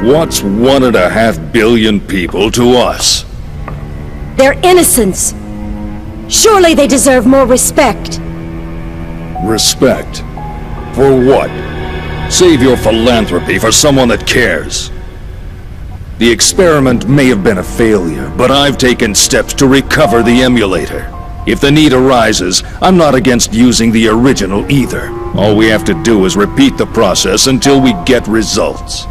What's 1.5 billion people to us? Their innocence. Surely they deserve more respect. Respect? For what? Save your philanthropy for someone that cares. The experiment may have been a failure, but I've taken steps to recover the emulator. If the need arises, I'm not against using the original either. All we have to do is repeat the process until we get results.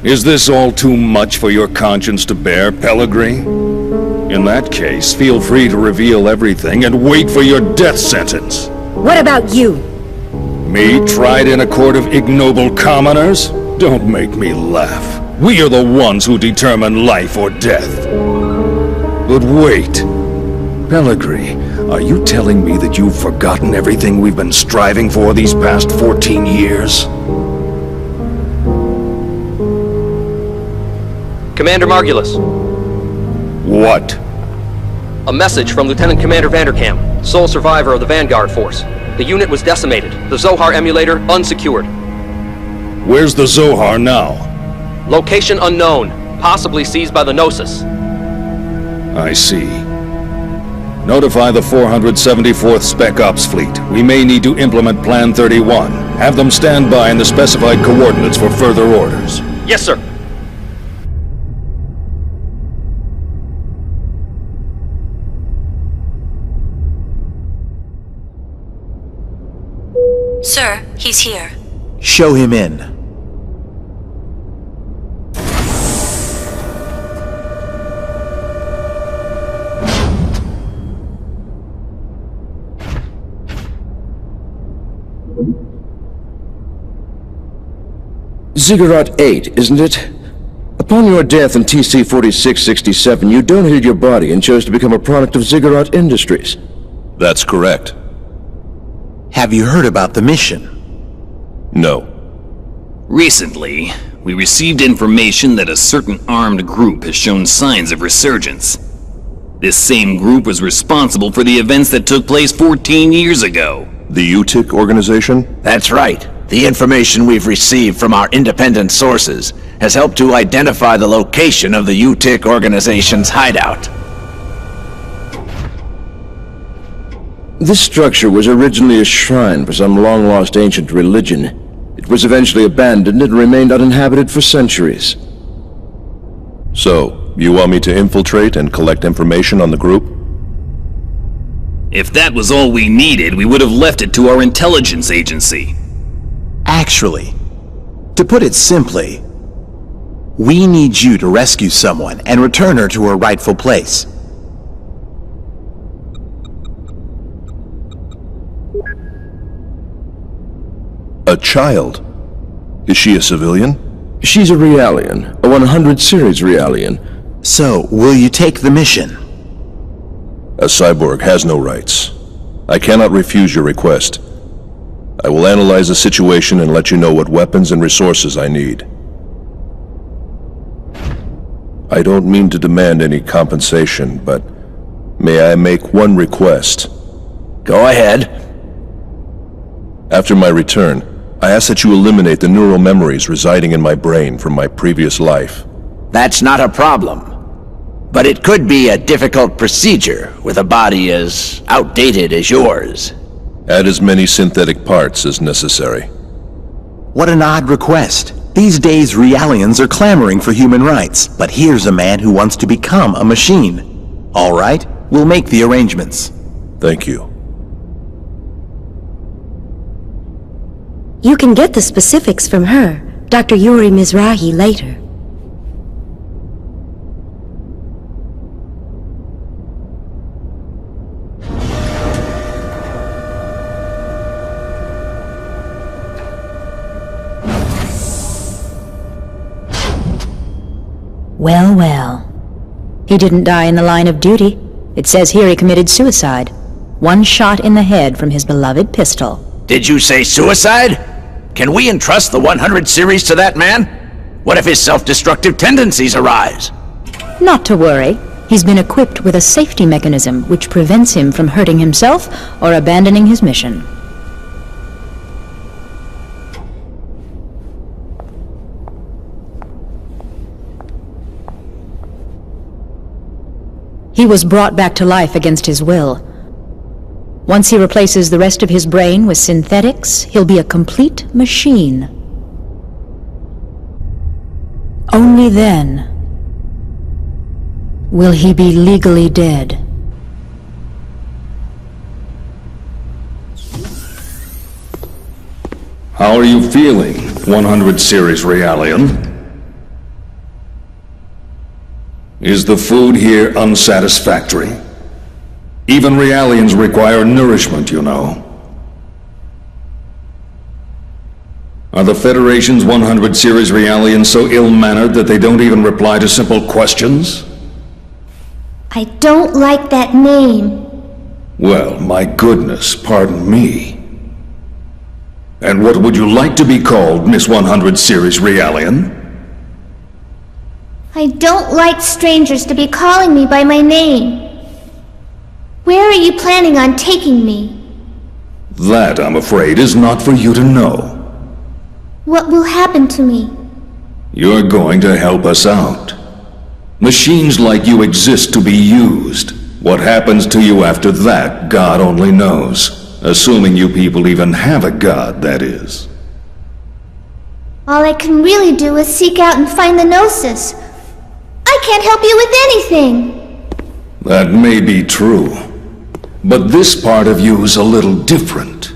Is this all too much for your conscience to bear, Pellegrini? In that case, feel free to reveal everything and wait for your death sentence. What about you? Me, tried in a court of ignoble commoners? Don't make me laugh. We are the ones who determine life or death. But wait. Pellegrini, are you telling me that you've forgotten everything we've been striving for these past 14 years? Commander Margulis. What? A message from Lieutenant Commander Vanderkam, sole survivor of the Vanguard Force. The unit was decimated. The Zohar emulator unsecured. Where's the Zohar now? Location unknown, possibly seized by the Gnosis. I see. Notify the 474th Spec Ops Fleet. We may need to implement Plan 31. Have them stand by in the specified coordinates for further orders. Yes, sir. Sir, he's here. Show him in. Ziggurat 8, isn't it? Upon your death in TC-4667, you donated your body and chose to become a product of Ziggurat Industries. That's correct. Have you heard about the mission? No. Recently, we received information that a certain armed group has shown signs of resurgence. This same group was responsible for the events that took place 14 years ago. The UTIC organization? That's right. The information we've received from our independent sources has helped to identify the location of the UTIC organization's hideout. This structure was originally a shrine for some long-lost ancient religion. It was eventually abandoned and remained uninhabited for centuries. So, you want me to infiltrate and collect information on the group? If that was all we needed, we would have left it to our intelligence agency. Actually, to put it simply, we need you to rescue someone and return her to her rightful place. A child? Is she a civilian? She's a Realian, a 100 series Realian. So, will you take the mission? A cyborg has no rights. I cannot refuse your request. I will analyze the situation and let you know what weapons and resources I need. I don't mean to demand any compensation, but may I make one request? Go ahead. After my return, I ask that you eliminate the neural memories residing in my brain from my previous life. That's not a problem. But it could be a difficult procedure with a body as outdated as yours. Add as many synthetic parts as necessary. What an odd request. These days, Realians are clamoring for human rights, but here's a man who wants to become a machine. All right, we'll make the arrangements. Thank you. You can get the specifics from her, Dr. Yuri Mizrahi, later. Well, well. He didn't die in the line of duty. It says here he committed suicide. One shot in the head from his beloved pistol. Did you say suicide? Can we entrust the 100 series to that man? What if his self-destructive tendencies arise? Not to worry. He's been equipped with a safety mechanism which prevents him from hurting himself or abandoning his mission. He was brought back to life against his will. Once he replaces the rest of his brain with synthetics, he'll be a complete machine. Only then will he be legally dead. How are you feeling, 100 Series Realian? Is the food here unsatisfactory? Even Realians require nourishment, you know. Are the Federation's 100 Series Realians so ill-mannered that they don't even reply to simple questions? I don't like that name. Well, my goodness, pardon me. And what would you like to be called, Miss 100 Series Realian? I don't like strangers to be calling me by my name. Where are you planning on taking me? That, I'm afraid, is not for you to know. What will happen to me? You're going to help us out. Machines like you exist to be used. What happens to you after that, God only knows. Assuming you people even have a God, that is. All I can really do is seek out and find the Gnosis. I can't help you with anything! That may be true. But this part of you is a little different.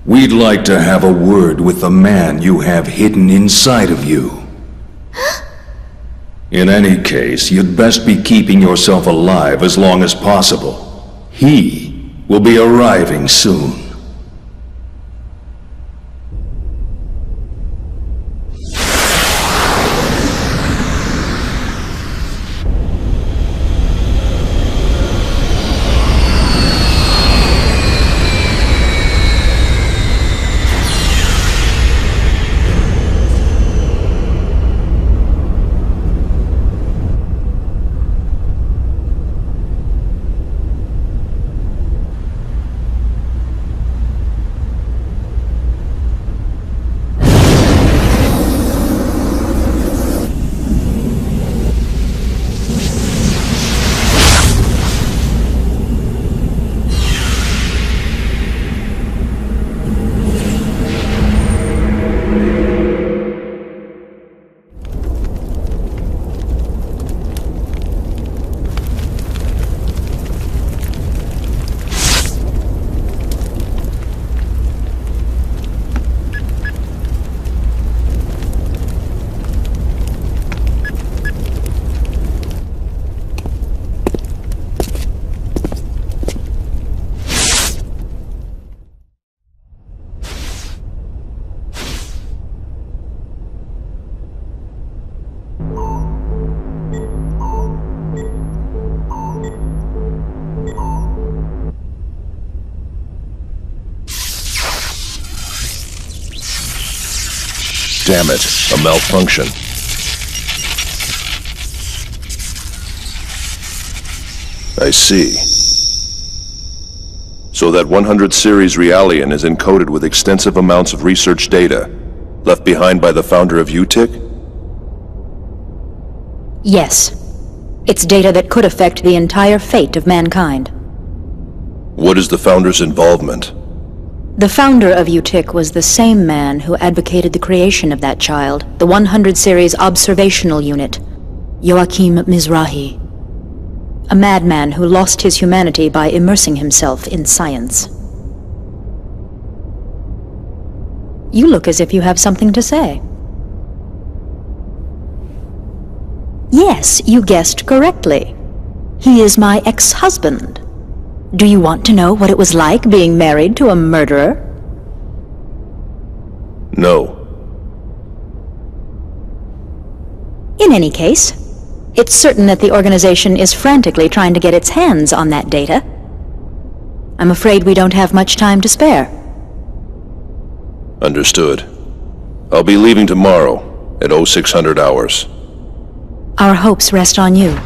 We'd like to have a word with the man you have hidden inside of you. In any case, you'd best be keeping yourself alive as long as possible. He will be arriving soon. Damn it, a malfunction. I see. So that 100 Series Realian is encoded with extensive amounts of research data, left behind by the founder of UTIC? Yes. It's data that could affect the entire fate of mankind. What is the founder's involvement? The founder of UTIC was the same man who advocated the creation of that child, the 100 Series Observational Unit, Joachim Mizrahi. A madman who lost his humanity by immersing himself in science. You look as if you have something to say. Yes, you guessed correctly. He is my ex-husband. Do you want to know what it was like being married to a murderer? No. In any case, it's certain that the organization is frantically trying to get its hands on that data. I'm afraid we don't have much time to spare. Understood. I'll be leaving tomorrow at 0600 hours. Our hopes rest on you.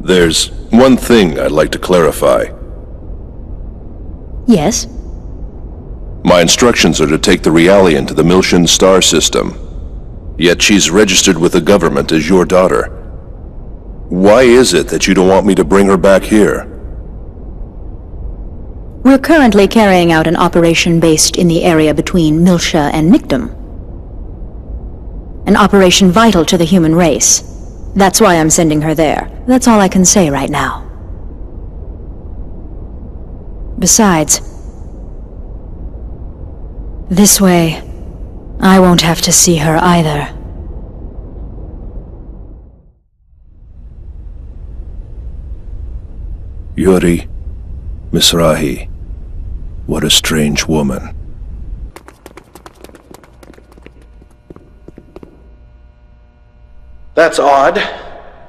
There's one thing I'd like to clarify. Yes? My instructions are to take the Realian to the Milshan star system. Yet she's registered with the government as your daughter. Why is it that you don't want me to bring her back here? We're currently carrying out an operation based in the area between Milsha and Mictum. An operation vital to the human race. That's why I'm sending her there. That's all I can say right now. Besides, this way, I won't have to see her either. Yuri Mizrahi. What a strange woman. That's odd.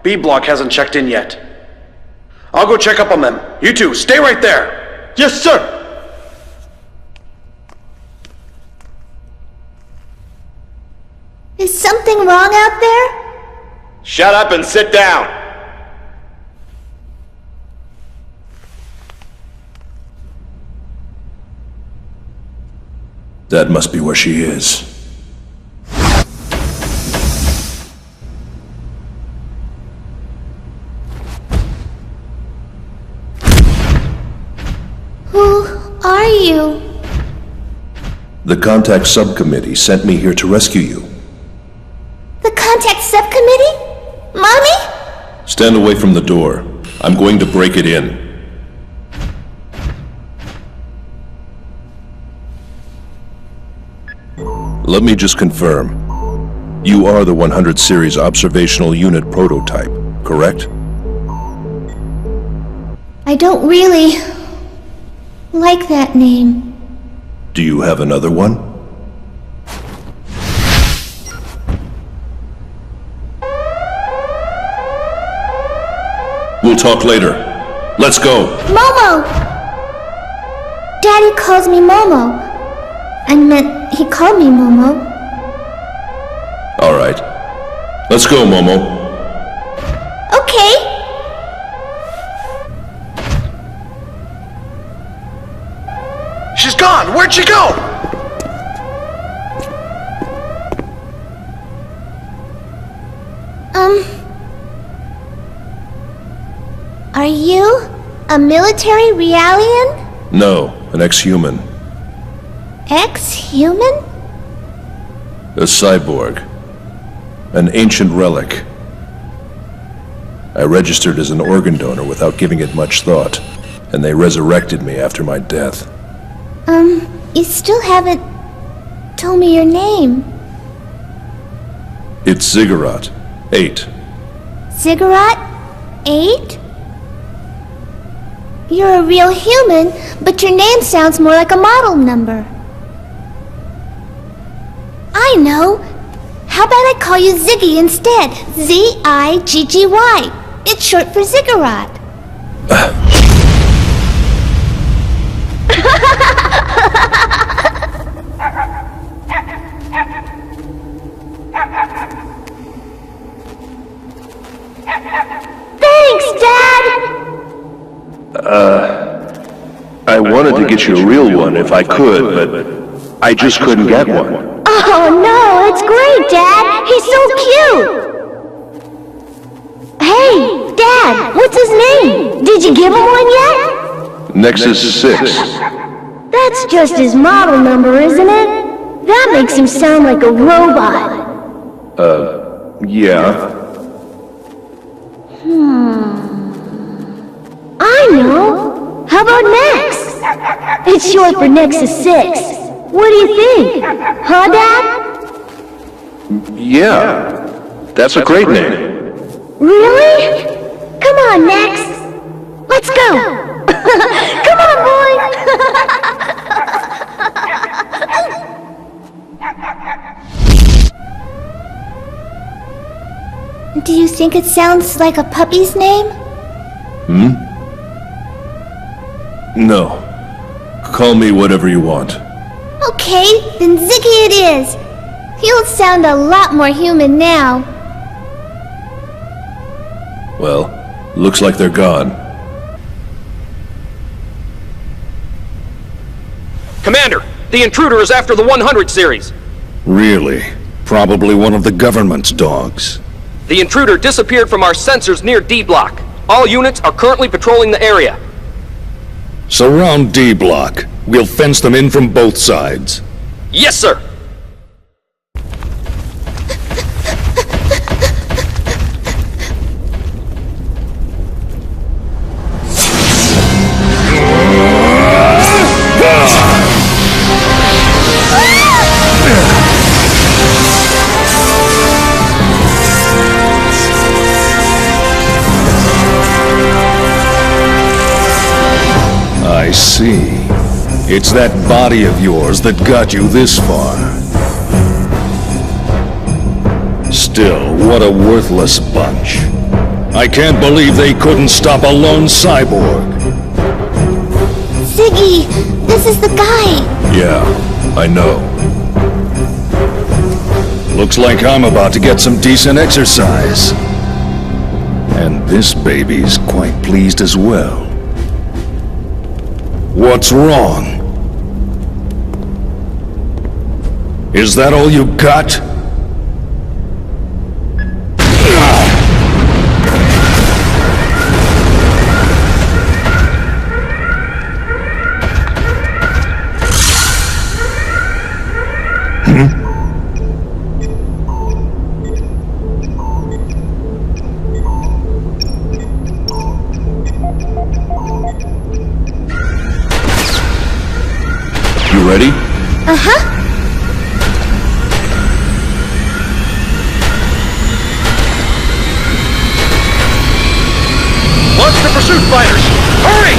B-Block hasn't checked in yet. I'll go check up on them. You two, stay right there! Yes, sir! Is something wrong out there? Shut up and sit down! That must be where she is. Who are you? The Contact Subcommittee sent me here to rescue you. The Contact Subcommittee? Mommy? Stand away from the door. I'm going to break it in. Let me just confirm. You are the 100 Series Observational Unit prototype, correct? I don't really like that name. Do you have another one? We'll talk later. Let's go. Momo! Daddy calls me Momo. I meant he called me Momo. All right. Let's go, Momo. Okay. She's gone! Where'd she go? Are you a military Realian? No, an ex-human. Ex-human? A cyborg. An ancient relic. I registered as an organ donor without giving it much thought, and they resurrected me after my death. You still haven't told me your name. It's Ziggurat 8. Ziggurat 8? You're a real human, but your name sounds more like a model number. I know! How about I call you Ziggy instead? Z-I-G-G-Y. It's short for Ziggurat. Thanks, Dad! I wanted to get you a real one if I could, but I just couldn't get one. Oh no, it's great, Dad! He's so cute! Hey, Dad, what's his name? Did you give him one yet? Nexus 6. That's just his model number, isn't it? That makes him sound like a robot. Yeah. I know! How about Nex? It's short for Nexus 6. What do you think? Huh, Dad? Yeah. That's a great name. Really? Come on, Nex. Let's go! Come on, boy! Do you think it sounds like a puppy's name? No. Call me whatever you want. Okay, then Ziggy it is. You'll sound a lot more human now. Well, looks like they're gone. Commander, the intruder is after the 100 series. Really? Probably one of the government's dogs. The intruder disappeared from our sensors near D Block. All units are currently patrolling the area. Surround D Block. We'll fence them in from both sides. Yes, sir! I see. It's that body of yours that got you this far. Still, what a worthless bunch. I can't believe they couldn't stop a lone cyborg. Ziggy, this is the guy. Yeah, I know. Looks like I'm about to get some decent exercise. And this baby's quite pleased as well. What's wrong? Is that all you got? You ready? Uh-huh. Launch the pursuit fighters! Hurry!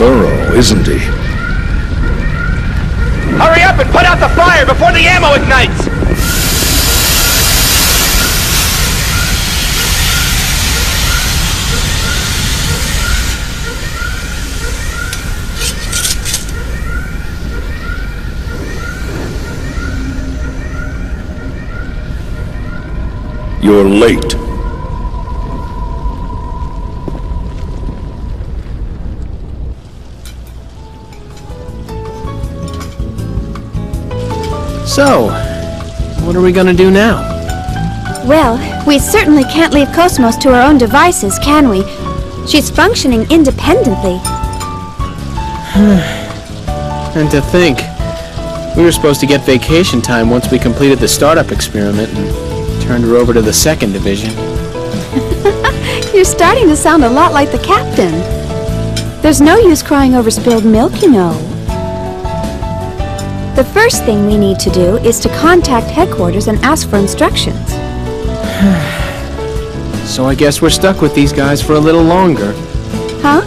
Thorough, isn't he? Hurry up and put out the fire before the ammo ignites! You're late. So, what are we gonna do now? Well, we certainly can't leave Cosmos to her own devices, can we? She's functioning independently. And to think, we were supposed to get vacation time once we completed the startup experiment and turned her over to the second division. You're starting to sound a lot like the captain. There's no use crying over spilled milk, you know. The first thing we need to do is to contact headquarters and ask for instructions. So I guess we're stuck with these guys for a little longer. Huh?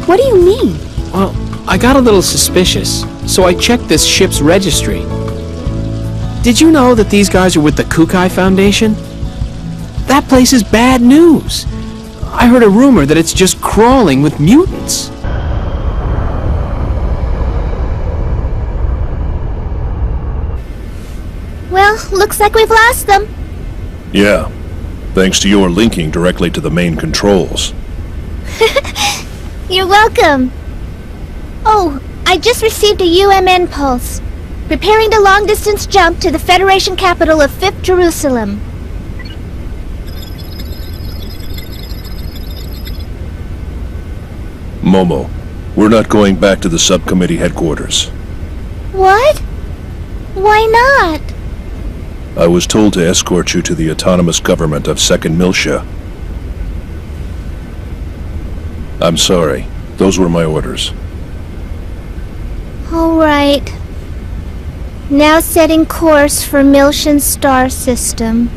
What do you mean? Well, I got a little suspicious, so I checked this ship's registry. Did you know that these guys are with the Kukai Foundation? That place is bad news. I heard a rumor that it's just crawling with mutants. Well, looks like we've lost them. Yeah. Thanks to your linking directly to the main controls. You're welcome. Oh, I just received a UMN pulse. Preparing the long-distance jump to the Federation capital of 5th Jerusalem. Momo, we're not going back to the subcommittee headquarters. What? Why not? I was told to escort you to the autonomous government of 2nd Miltia. I'm sorry. Those were my orders. All right. Now setting course for Miltian star system.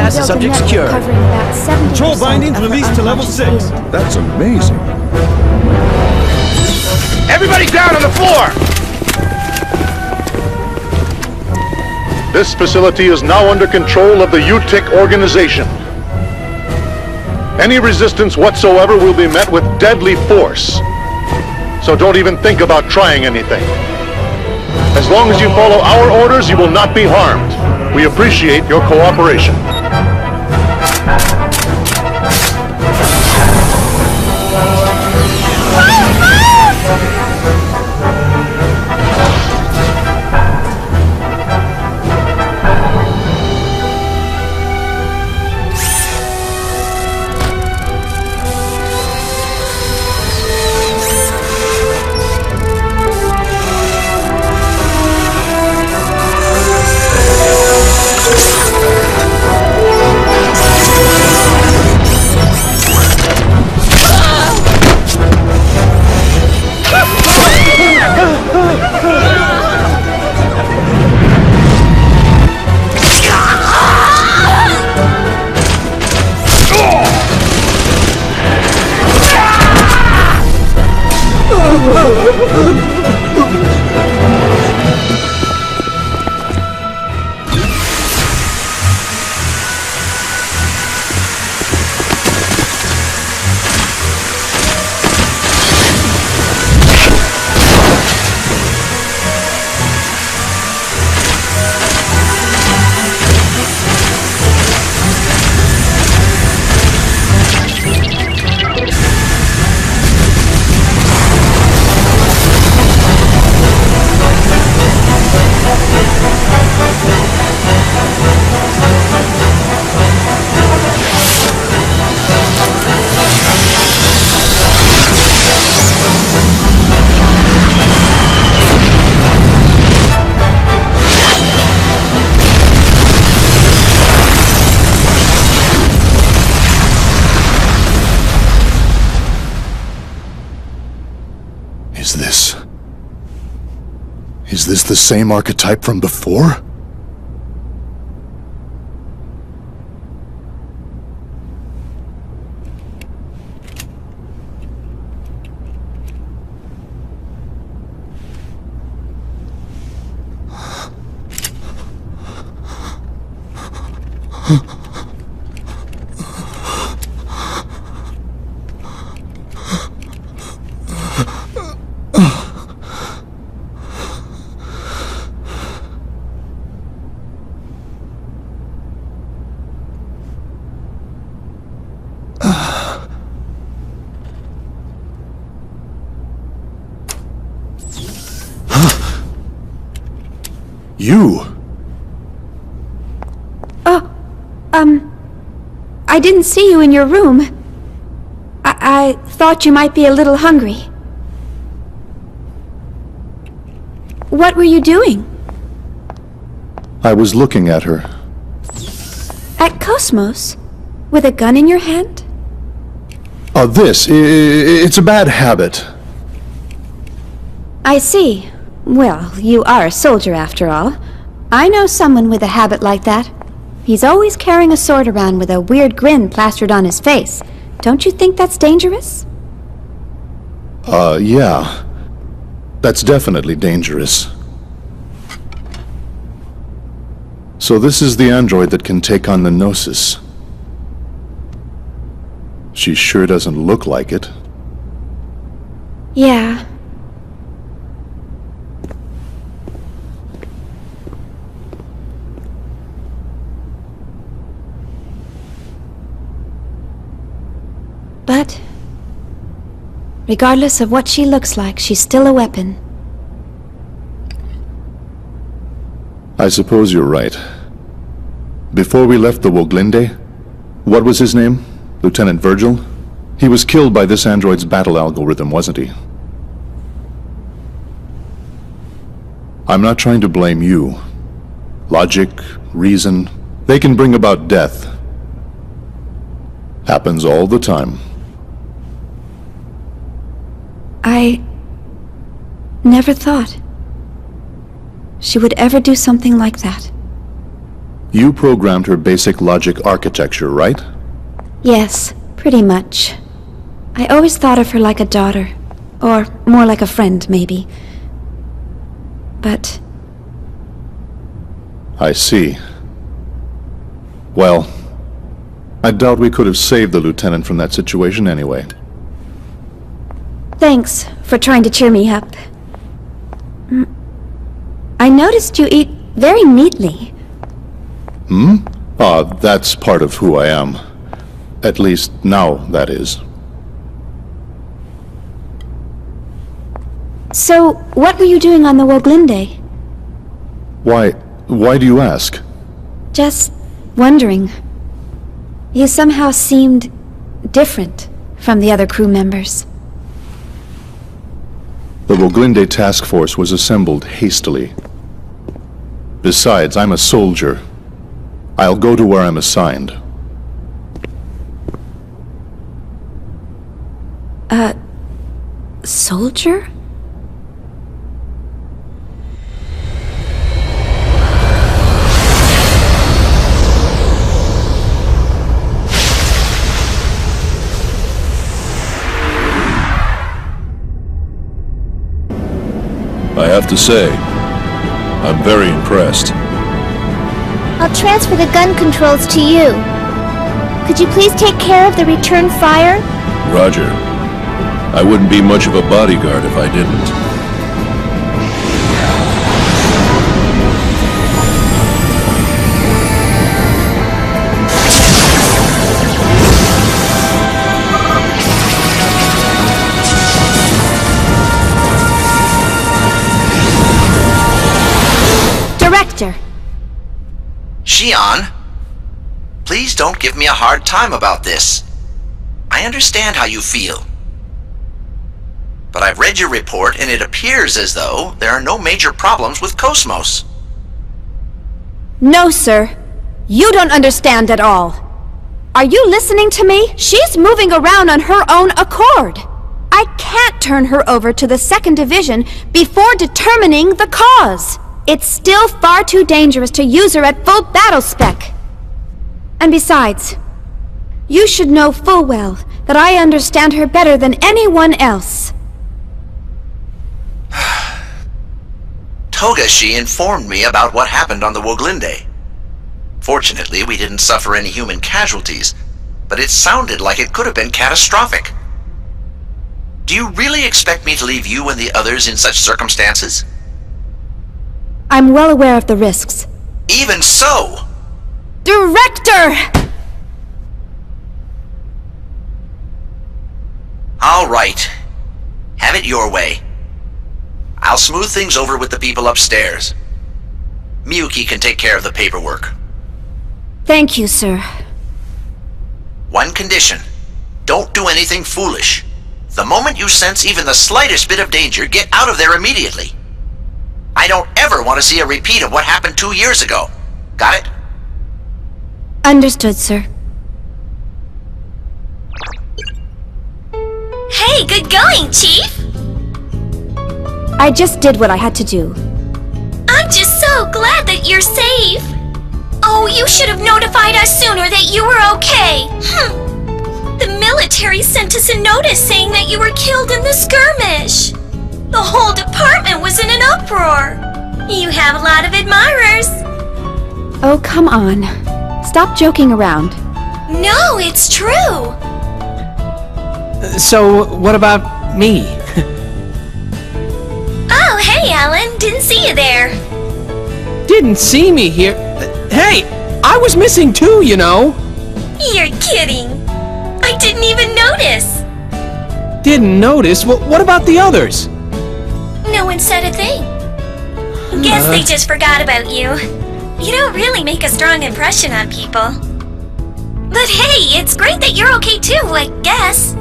Master subject secured. Control bindings released to level 6. That's amazing. Everybody down on the floor! This facility is now under control of the UTIC organization. Any resistance whatsoever will be met with deadly force. So don't even think about trying anything. As long as you follow our orders, you will not be harmed. We appreciate your cooperation. Is this the same archetype from before? You? Oh, I didn't see you in your room. I thought you might be a little hungry. What were you doing? I was looking at her. At Cosmos? With a gun in your hand? It's a bad habit. I see. Well, you are a soldier after all. I know someone with a habit like that. He's always carrying a sword around with a weird grin plastered on his face. Don't you think that's dangerous? Yeah. That's definitely dangerous. So this is the android that can take on the Gnosis. She sure doesn't look like it. Yeah. But, regardless of what she looks like, she's still a weapon. I suppose you're right. Before we left the Woglinde, what was his name? Lieutenant Virgil? He was killed by this android's battle algorithm, wasn't he? I'm not trying to blame you. Logic, reason, they can bring about death. Happens all the time. I never thought she would ever do something like that. You programmed her basic logic architecture, right? Yes, pretty much. I always thought of her like a daughter. Or more like a friend, maybe. But... I see. Well, I doubt we could have saved the lieutenant from that situation anyway. Thanks for trying to cheer me up. I noticed you eat very neatly. That's part of who I am. At least now, that is. So, what were you doing on the Woglinde? Why do you ask? Just wondering. You somehow seemed different from the other crew members. The Woglinde task force was assembled hastily. Besides, I'm a soldier. I'll go to where I'm assigned. Soldier? I have to say, I'm very impressed. I'll transfer the gun controls to you. Could you please take care of the return fire? Roger. I wouldn't be much of a bodyguard if I didn't. Director! Xion, please don't give me a hard time about this. I understand how you feel. But I've read your report, and it appears as though there are no major problems with Cosmos. No, sir. You don't understand at all. Are you listening to me? She's moving around on her own accord. I can't turn her over to the 2nd Division before determining the cause. It's still far too dangerous to use her at full battle spec. And besides, you should know full well that I understand her better than anyone else. Togashi informed me about what happened on the Woglinde. Fortunately, we didn't suffer any human casualties, but it sounded like it could have been catastrophic. Do you really expect me to leave you and the others in such circumstances? I'm well aware of the risks. Even so! Director! All right. Have it your way. I'll smooth things over with the people upstairs. Miyuki can take care of the paperwork. Thank you, sir. One condition. Don't do anything foolish. The moment you sense even the slightest bit of danger, get out of there immediately. I don't ever want to see a repeat of what happened 2 years ago. Got it? Understood, sir. Hey, good going, Chief! I just did what I had to do. I'm just so glad that you're safe. Oh, you should have notified us sooner that you were okay. The military sent us a notice saying that you were killed in the skirmish. The whole department was in an uproar. You have a lot of admirers. Oh, come on. Stop joking around. No, it's true. So, what about me? Oh, hey, Alan. Didn't see you there. Didn't see me here? Hey, I was missing too, you know. You're kidding. I didn't even notice. Didn't notice? Well, what about the others? No one said a thing. Guess they just forgot about you. You don't really make a strong impression on people. But hey, it's great that you're okay too, I guess.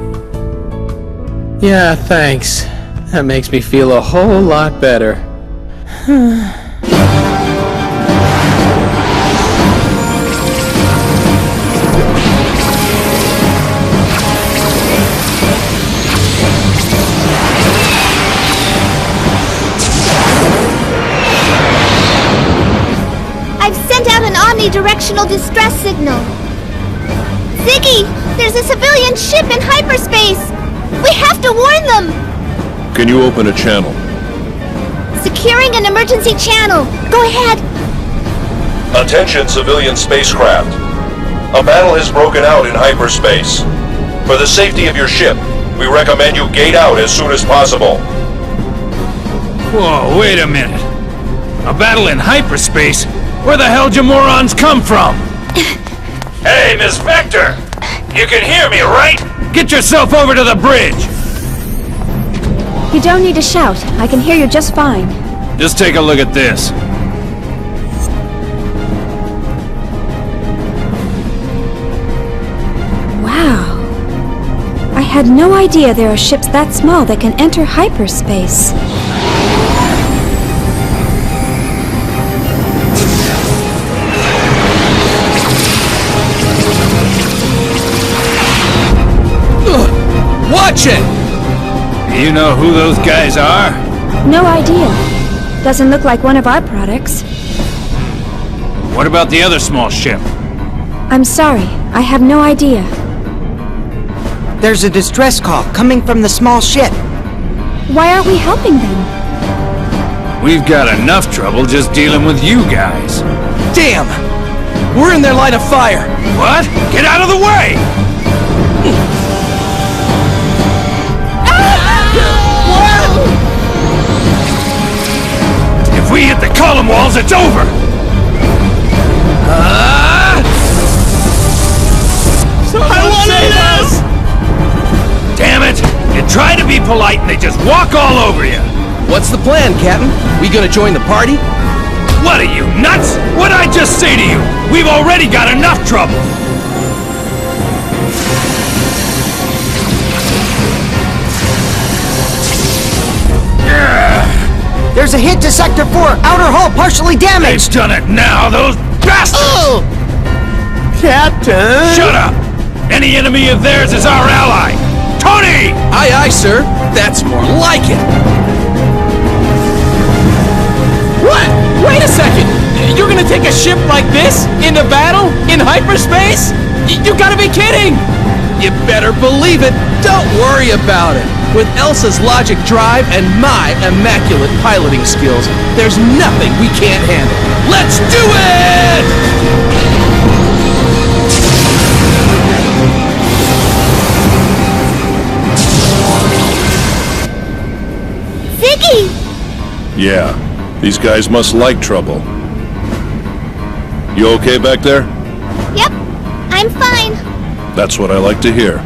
Yeah, thanks. That makes me feel a whole lot better. I've sent out an omnidirectional distress signal. Ziggy, there's a civilian ship in hyperspace! We have to warn them! Can you open a channel? Securing an emergency channel. Go ahead. Attention civilian spacecraft. A battle has broken out in hyperspace. For the safety of your ship, we recommend you gate out as soon as possible. Whoa, wait a minute. A battle in hyperspace? Where the hell do morons come from? Hey, Miss Vector! You can hear me, right? Get yourself over to the bridge! You don't need to shout. I can hear you just fine. Just take a look at this. Wow. I had no idea there are ships that small that can enter hyperspace. Watch it! You know who those guys are? No idea. Doesn't look like one of our products. What about the other small ship? I'm sorry. I have no idea. There's a distress call coming from the small ship. Why aren't we helping them? We've got enough trouble just dealing with you guys. Damn! We're in their line of fire! What? Get out of the way! If we hit the column walls, it's over! I want this! Damn it! You try to be polite and they just walk all over you! What's the plan, Captain? We gonna join the party? What are you, nuts? What'd I just say to you? We've already got enough trouble! There's a hit to Sector 4! Outer hull partially damaged! They've done it now, those bastards! Oh! Captain! Shut up! Any enemy of theirs is our ally! Tony! Aye, aye, sir. That's more like it. What? Wait a second! You're gonna take a ship like this into battle? In hyperspace? You gotta be kidding! You better believe it. Don't worry about it. With Elsa's logic drive and my immaculate piloting skills, there's nothing we can't handle. Let's do it! Ziggy! Yeah, these guys must like trouble. You okay back there? Yep, I'm fine. That's what I like to hear.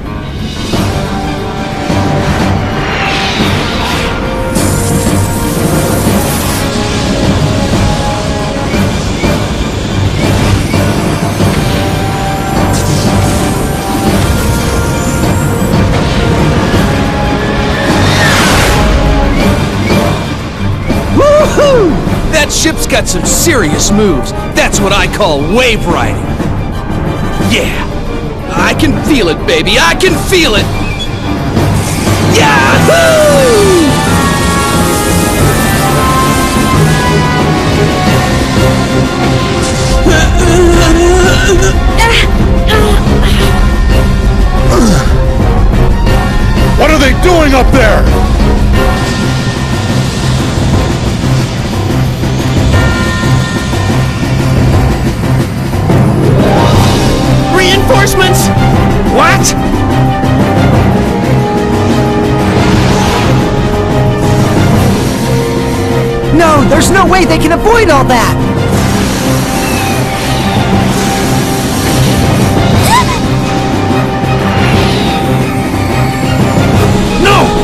That ship's got some serious moves. That's what I call wave riding. Yeah, I can feel it, baby. I can feel it. Yahoo! What are they doing up there? Reinforcements! What? No, there's no way they can avoid all that! No!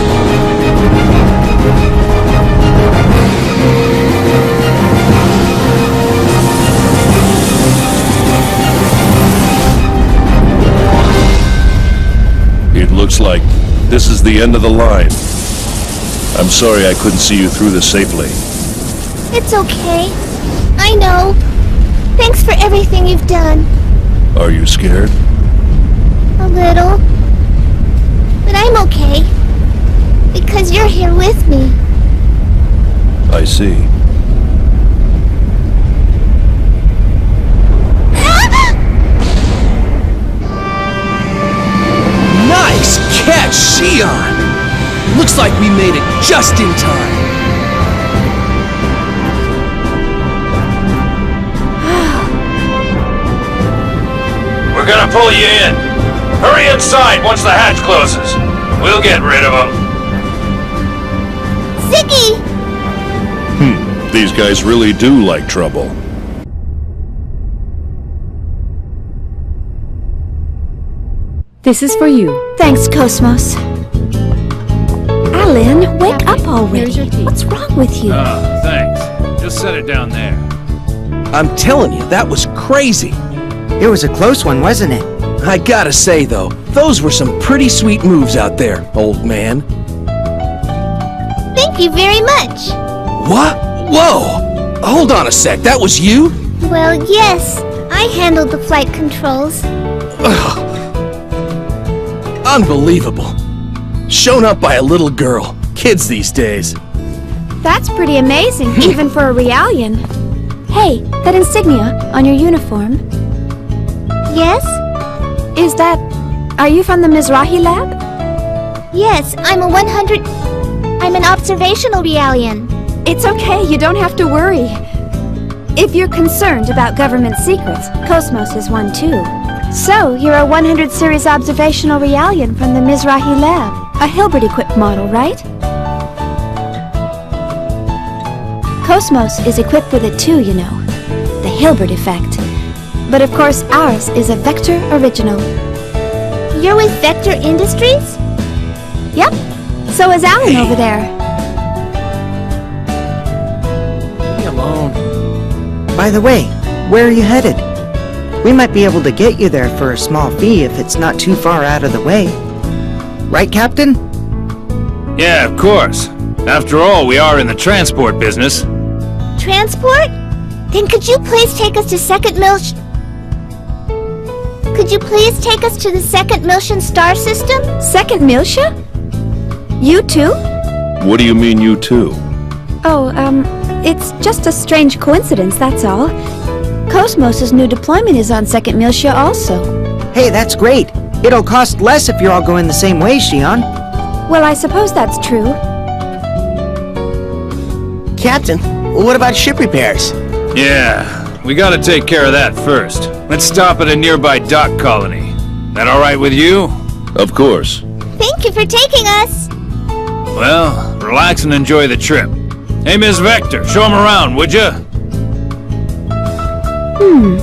Looks like this is the end of the line. I'm sorry I couldn't see you through this safely. It's okay. I know. Thanks for everything you've done. Are you scared? A little. But I'm okay. Because you're here with me. I see. made it just in time. We're gonna pull you in. Hurry inside once the hatch closes. We'll get rid of them. Ziggy! These guys really do like trouble. This is for you. Thanks, Cosmos. Alan, wake up already. What's wrong with you? Thanks. Just set it down there. I'm telling you, that was crazy. It was a close one, wasn't it? I gotta say, though, those were some pretty sweet moves out there, old man. Thank you very much. What? Whoa! Hold on a sec, that was you? Well, yes. I handled the flight controls. Ugh. Unbelievable. Shown up by a little girl. Kids these days. That's pretty amazing, even for a Realian. Hey, that insignia on your uniform. Yes? Is that... Are you from the Mizrahi lab? Yes, I'm an observational Realian. It's okay, you don't have to worry. If you're concerned about government secrets, Cosmos is one too. So, you're a 100 series observational Realian from the Mizrahi lab. A Hilbert-equipped model, right? Cosmos is equipped with it too, you know. The Hilbert effect. But of course, ours is a Vector original. You're with Vector Industries? Yep. So is Alan over there. Leave me alone. By the way, where are you headed? We might be able to get you there for a small fee if it's not too far out of the way. Right, Captain? Yeah, of course. After all, we are in the transport business. Transport? Then could you please take us to Could you please take us to the second Miltian star system? Second Miltia? You too? What do you mean, you too? Oh, it's just a strange coincidence, that's all. Cosmos' new deployment is on second Miltia also. Hey, that's great. It'll cost less if you're all going the same way, Shion. Well, I suppose that's true. Captain, what about ship repairs? Yeah, we gotta take care of that first. Let's stop at a nearby dock colony. That alright with you? Of course. Thank you for taking us. Well, relax and enjoy the trip. Hey, Miss Vector, show him around, would ya?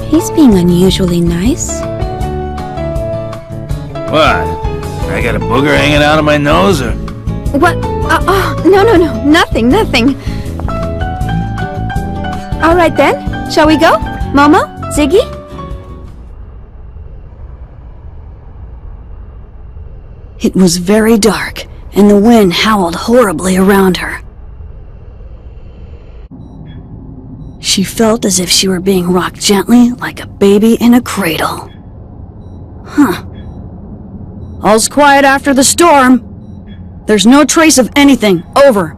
He's being unusually nice. What? I got a booger hanging out of my nose, or? What? No, nothing. All right then, shall we go? Momo? Ziggy? It was very dark, and the wind howled horribly around her. She felt as if she were being rocked gently like a baby in a cradle. Huh. All's quiet after the storm. There's no trace of anything. Over.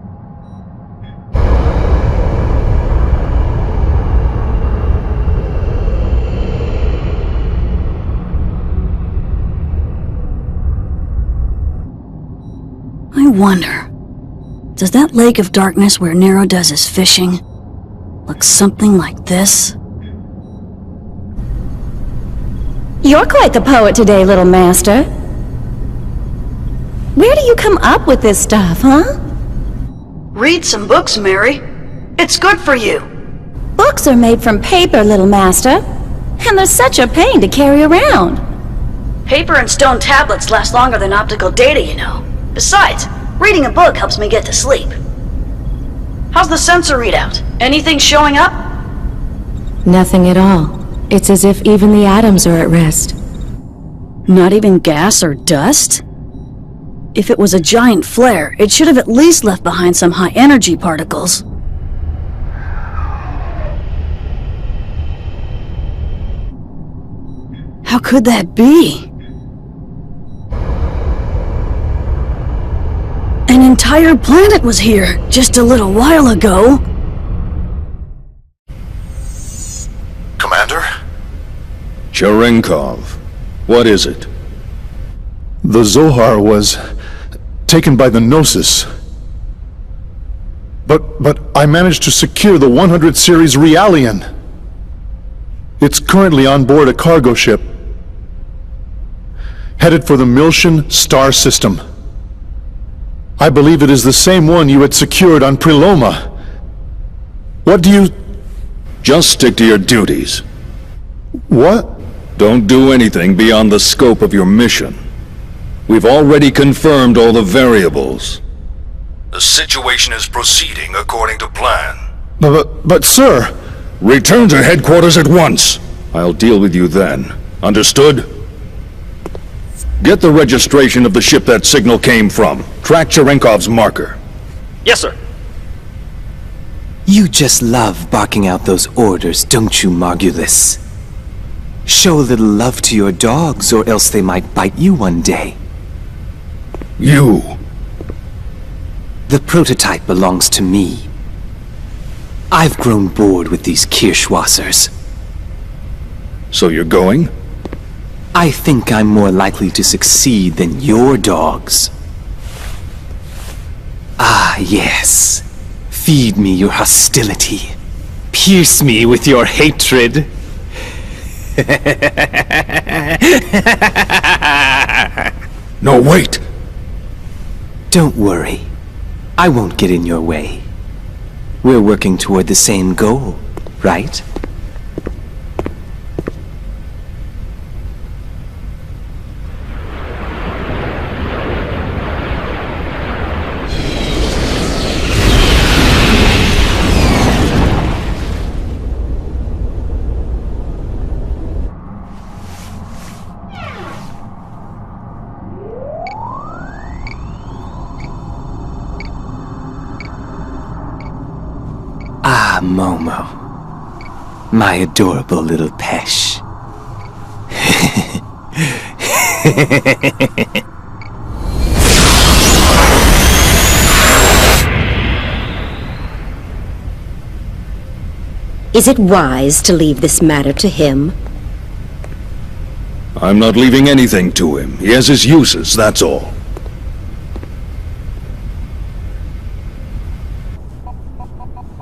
I wonder, does that lake of darkness where Nero does his fishing look something like this? You're quite the poet today, little master. Where do you come up with this stuff, huh? Read some books, Mary. It's good for you. Books are made from paper, little master. And they're such a pain to carry around. Paper and stone tablets last longer than optical data, you know. Besides, reading a book helps me get to sleep. How's the sensor readout? Anything showing up? Nothing at all. It's as if even the atoms are at rest. Not even gas or dust? If it was a giant flare, it should have at least left behind some high-energy particles. How could that be? An entire planet was here just a little while ago. Commander? Cherenkov, what is it? The Zohar was taken by the Gnosis. But I managed to secure the 100 series Realian. It's currently on board a cargo ship, headed for the Miltian star system. I believe it is the same one you had secured on Preloma. What do you... Just stick to your duties. What? Don't do anything beyond the scope of your mission. We've already confirmed all the variables. The situation is proceeding according to plan. But sir... Return to headquarters at once. I'll deal with you then. Understood? Get the registration of the ship that signal came from. Track Cherenkov's marker. Yes, sir. You just love barking out those orders, don't you, Margulis? Show a little love to your dogs, or else they might bite you one day. You! The prototype belongs to me. I've grown bored with these Kirschwassers. So you're going? I think I'm more likely to succeed than your dogs. Ah, yes. Feed me your hostility. Pierce me with your hatred. No, wait! Don't worry. I won't get in your way. We're working toward the same goal, right? Ah, Momo. My adorable little Pesh. Is it wise to leave this matter to him? I'm not leaving anything to him. He has his uses, that's all.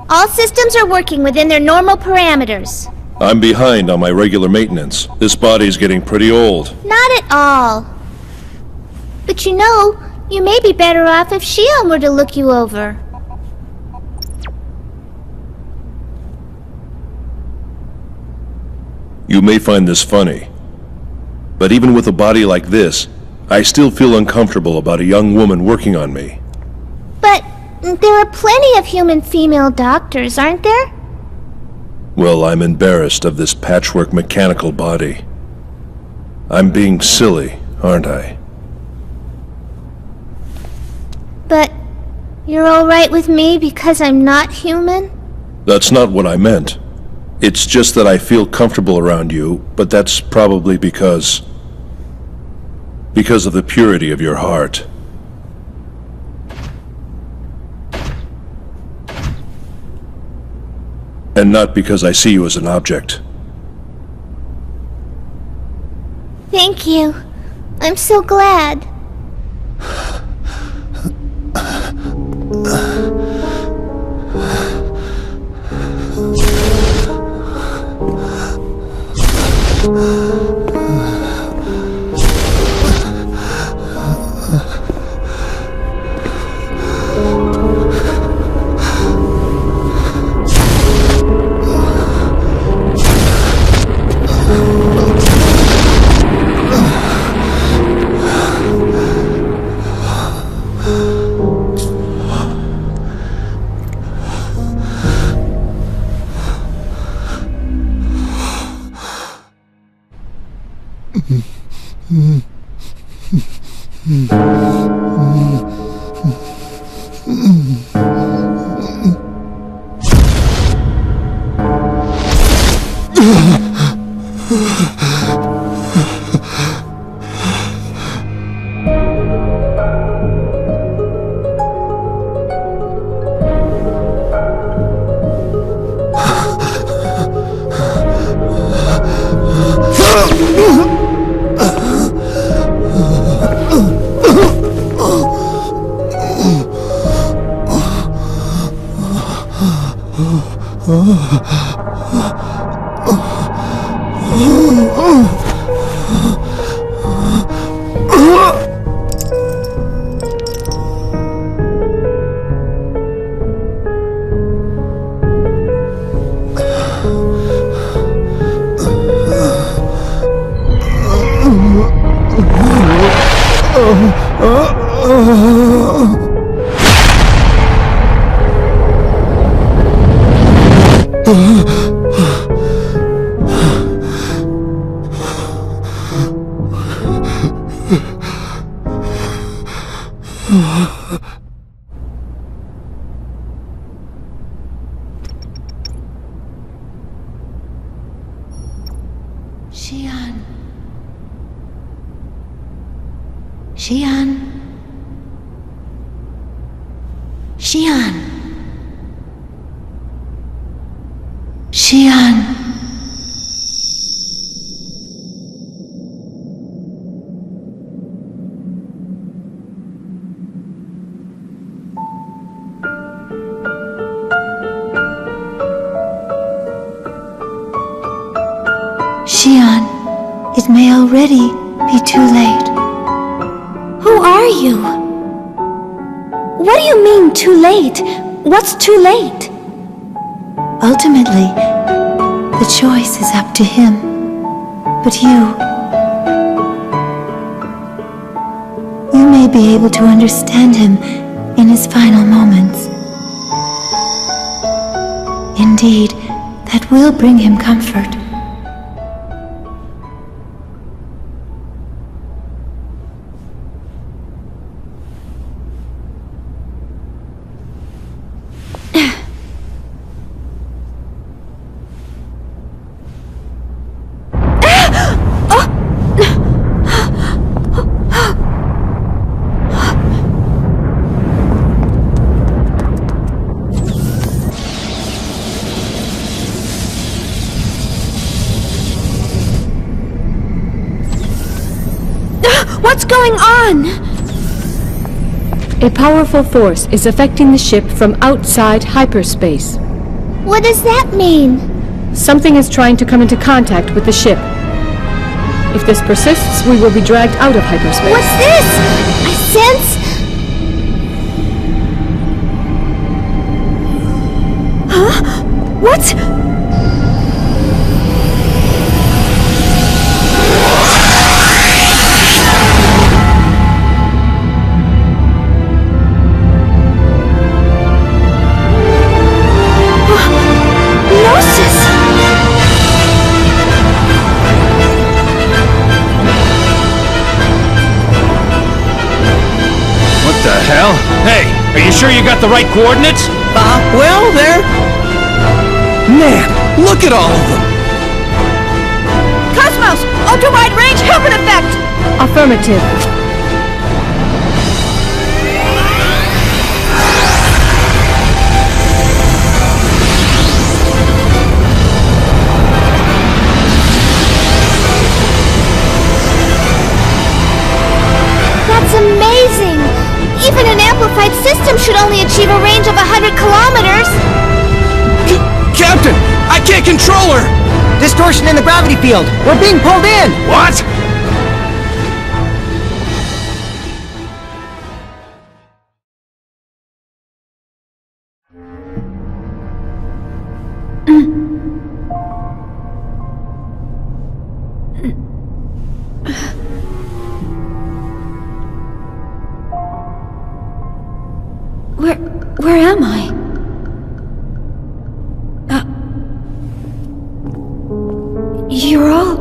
All systems are working within their normal parameters. I'm behind on my regular maintenance. This body's getting pretty old. Not at all. But you know, you may be better off if Shion were to look you over. You may find this funny, but even with a body like this, I still feel uncomfortable about a young woman working on me. But there are plenty of human female doctors, aren't there? Well, I'm embarrassed of this patchwork mechanical body. I'm being silly, aren't I? But you're alright with me because I'm not human? That's not what I meant. It's just that I feel comfortable around you, but that's probably because of the purity of your heart. And not because I see you as an object. Thank you. I'm so glad. Xian. Xian. Xian. Xian. Xian, it may already be too late. Who are you? What do you mean, too late? What's too late? Ultimately, the choice is up to him. But you may be able to understand him in his final moments. Indeed, that will bring him comfort. What's going on? A powerful force is affecting the ship from outside hyperspace. What does that mean? Something is trying to come into contact with the ship. If this persists, we will be dragged out of hyperspace. What's this? I sense... Huh? What? Hey, are you sure you got the right coordinates? Well, they're... Man, look at all of them! Cosmos! Ultra-wide range helmet effect! Affirmative. That's amazing! Even an amplified system should only achieve a range of 100 kilometers! Captain! I can't control her! Distortion in the gravity field! We're being pulled in! What? Where am I? You're all...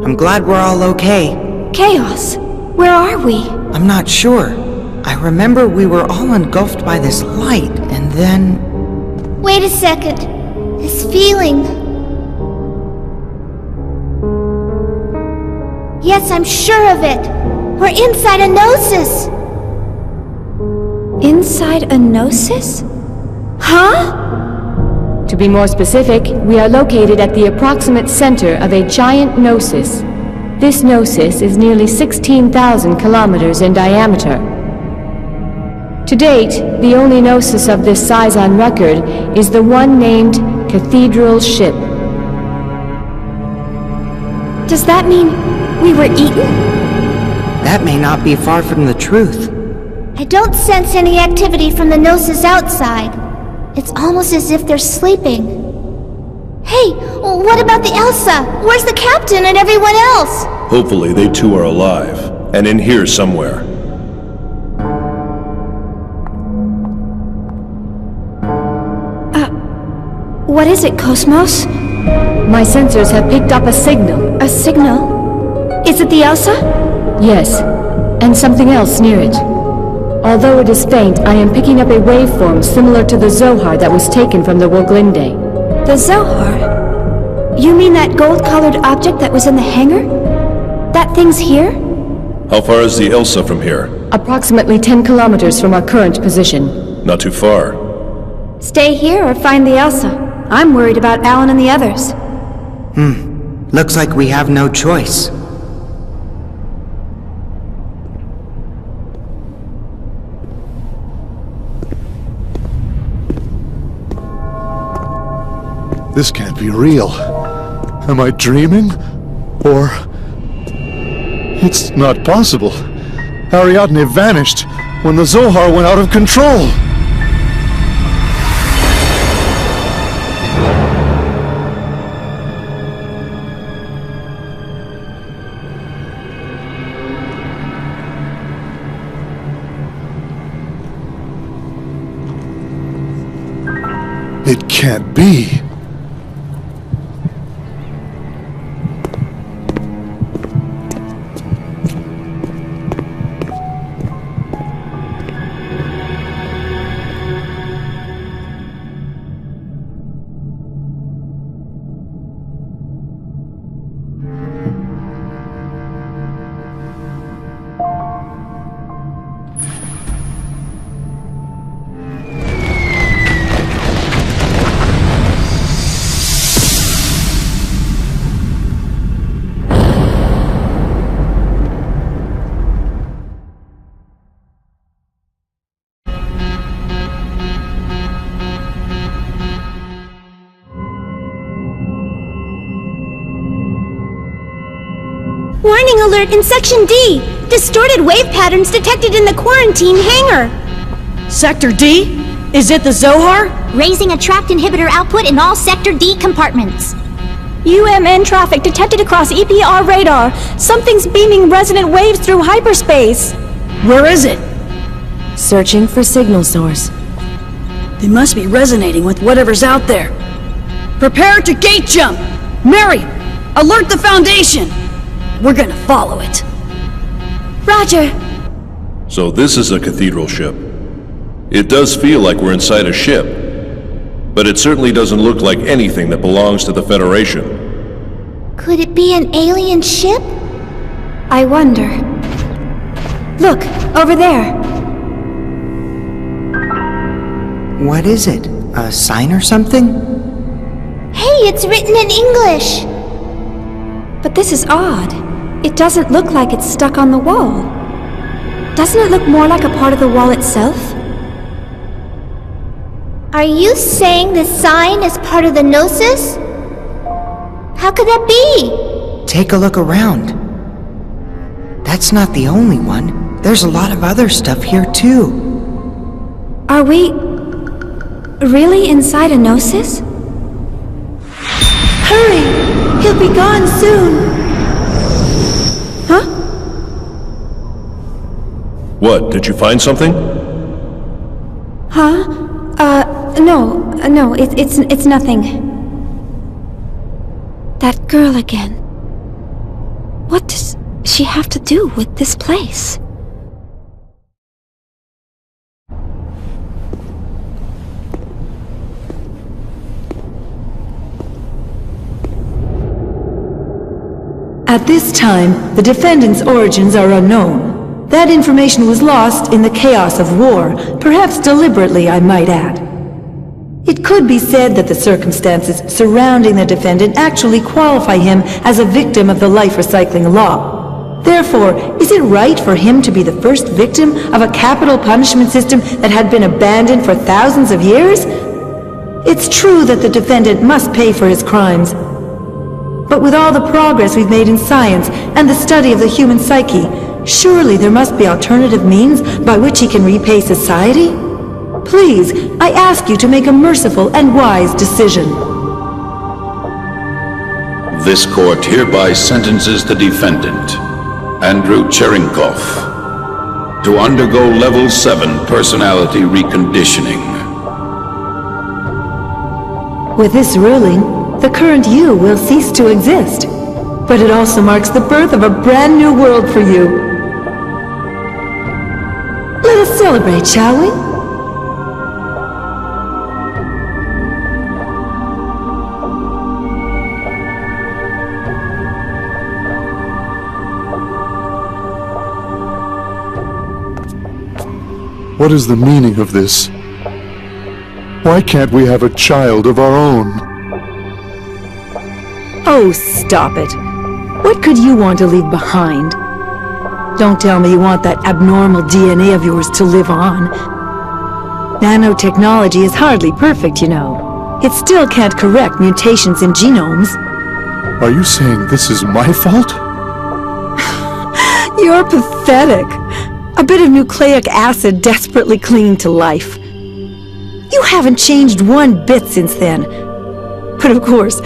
I'm glad we're all okay. Chaos! Where are we? I'm not sure. I remember we were all engulfed by this light, and then... Wait a second. This feeling... Yes, I'm sure of it. We're inside a Gnosis. Inside a Gnosis? Huh? To be more specific, we are located at the approximate center of a giant Gnosis. This Gnosis is nearly 16,000 kilometers in diameter. To date, the only Gnosis of this size on record is the one named Cathedral Ship. Does that mean we were eaten? That may not be far from the truth. I don't sense any activity from the Gnosis outside. It's almost as if they're sleeping. Hey, what about the Elsa? Where's the captain and everyone else? Hopefully they too are alive, and in here somewhere. What is it, Cosmos? My sensors have picked up a signal. A signal? Is it the Elsa? Yes, and something else near it. Although it is faint, I am picking up a waveform similar to the Zohar that was taken from the Woglinde. The Zohar? You mean that gold-colored object that was in the hangar? That thing's here? How far is the Elsa from here? Approximately 10 kilometers from our current position. Not too far. Stay here or find the Elsa. I'm worried about Alan and the others. Looks like we have no choice. This can't be real. Am I dreaming? Or... It's not possible. Ariadne vanished when the Zohar went out of control. It can't be. Warning alert in Section D! Distorted wave patterns detected in the quarantine hangar! Sector D? Is it the Zohar? Raising a trapped inhibitor output in all Sector D compartments. UMN traffic detected across EPR radar. Something's beaming resonant waves through hyperspace. Where is it? Searching for signal source. They must be resonating with whatever's out there. Prepare to gate jump! Mary, alert the Foundation! We're gonna follow it. Roger. So this is a cathedral ship. It does feel like we're inside a ship, but it certainly doesn't look like anything that belongs to the Federation. Could it be an alien ship? I wonder. Look, over there. What is it? A sign or something? Hey, it's written in English! But this is odd. It doesn't look like it's stuck on the wall. Doesn't it look more like a part of the wall itself? Are you saying this sign is part of the Gnosis? How could that be? Take a look around. That's not the only one. There's a lot of other stuff here too. Are we... really inside a Gnosis? Hurry! He'll be gone soon! Huh? What, did you find something? Huh? No, it's nothing. That girl again. What does she have to do with this place? At this time, the defendant's origins are unknown. That information was lost in the chaos of war, perhaps deliberately, I might add. It could be said that the circumstances surrounding the defendant actually qualify him as a victim of the life recycling law. Therefore, is it right for him to be the first victim of a capital punishment system that had been abandoned for thousands of years? It's true that the defendant must pay for his crimes. But with all the progress we've made in science and the study of the human psyche, surely there must be alternative means by which he can repay society? Please, I ask you to make a merciful and wise decision. This court hereby sentences the defendant, Andrew Cherenkov, to undergo Level 7 personality reconditioning. With this ruling, the current you will cease to exist. But it also marks the birth of a brand new world for you. Let us celebrate, shall we? What is the meaning of this? Why can't we have a child of our own? Oh, stop it. What could you want to leave behind? Don't tell me you want that abnormal DNA of yours to live on. Nanotechnology is hardly perfect, you know. It still can't correct mutations in genomes. Are you saying this is my fault? You're pathetic. A bit of nucleic acid desperately clinging to life. You haven't changed one bit since then. But of course,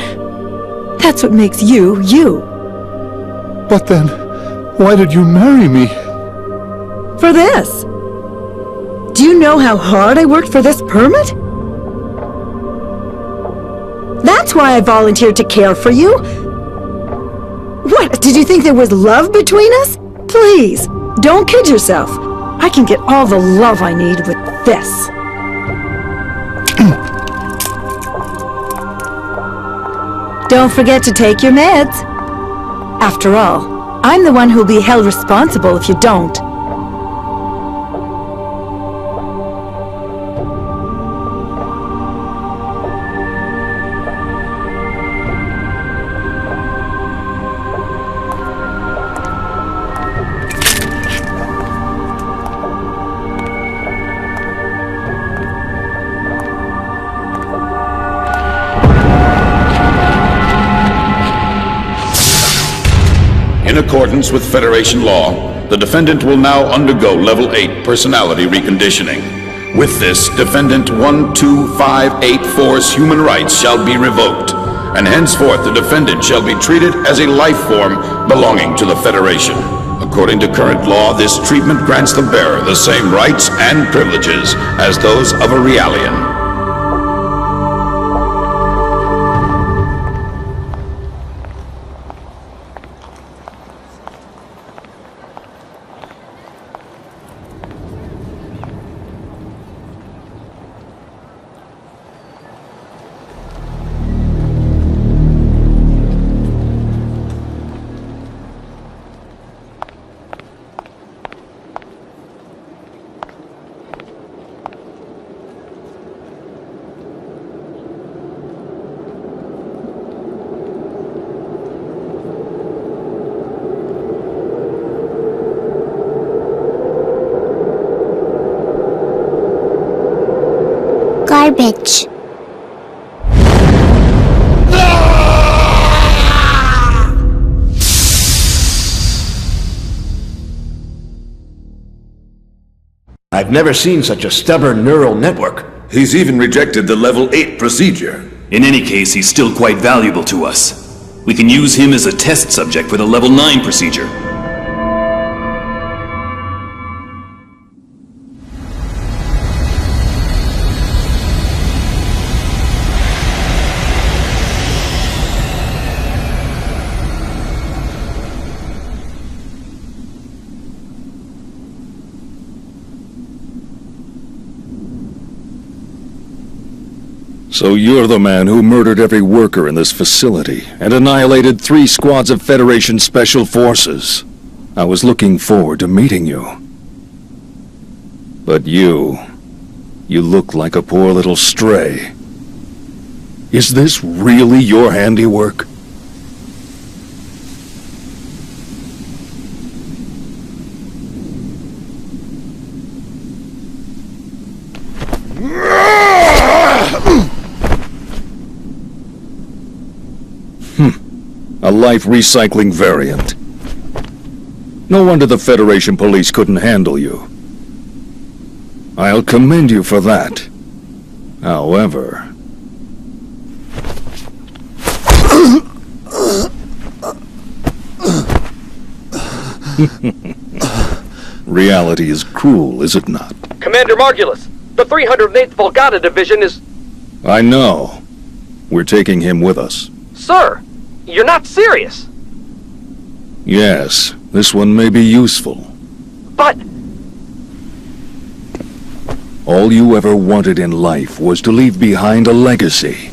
that's what makes you, you. But then, why did you marry me? For this. Do you know how hard I worked for this permit? That's why I volunteered to care for you. What, did you think there was love between us? Please, don't kid yourself. I can get all the love I need with this. Don't forget to take your meds. After all, I'm the one who'll be held responsible if you don't. In accordance with Federation law, the defendant will now undergo Level 8 personality reconditioning. With this, Defendant 12584's human rights shall be revoked, and henceforth the defendant shall be treated as a life form belonging to the Federation. According to current law, this treatment grants the bearer the same rights and privileges as those of a Realian. Garbage. I've never seen such a stubborn neural network. He's even rejected the Level 8 procedure. In any case, he's still quite valuable to us. We can use him as a test subject for the Level 9 procedure. So you're the man who murdered every worker in this facility and annihilated 3 squads of Federation Special Forces. I was looking forward to meeting you. But you look like a poor little stray. Is this really your handiwork? A life recycling variant. No wonder the Federation police couldn't handle you. I'll commend you for that. However... reality is cruel, is it not? Commander Margulis, the 308th Volgata Division is... I know. We're taking him with us. Sir, you're not serious. Yes, this one may be useful. But... All you ever wanted in life was to leave behind a legacy.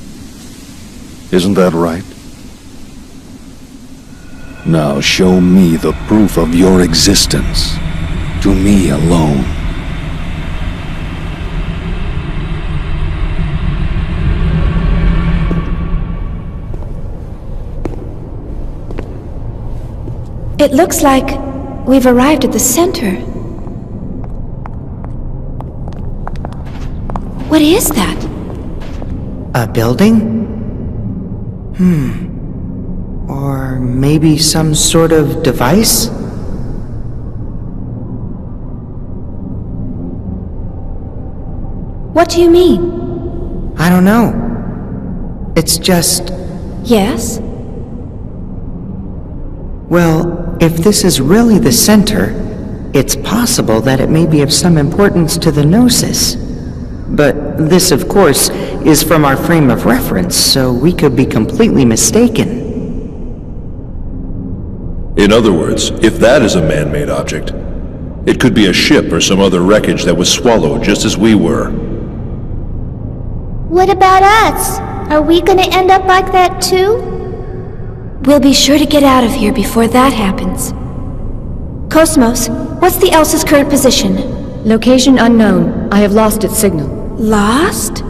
Isn't that right? Now show me the proof of your existence. To me alone. It looks like we've arrived at the center. What is that? A building? Or maybe some sort of device? What do you mean? I don't know. It's just... Yes? Well, if this is really the center, it's possible that it may be of some importance to the Gnosis. But this, of course, is from our frame of reference, so we could be completely mistaken. In other words, if that is a man-made object, it could be a ship or some other wreckage that was swallowed just as we were. What about us? Are we gonna end up like that too? We'll be sure to get out of here before that happens. Cosmos, what's the Elsa's current position? Location unknown. I have lost its signal. Lost?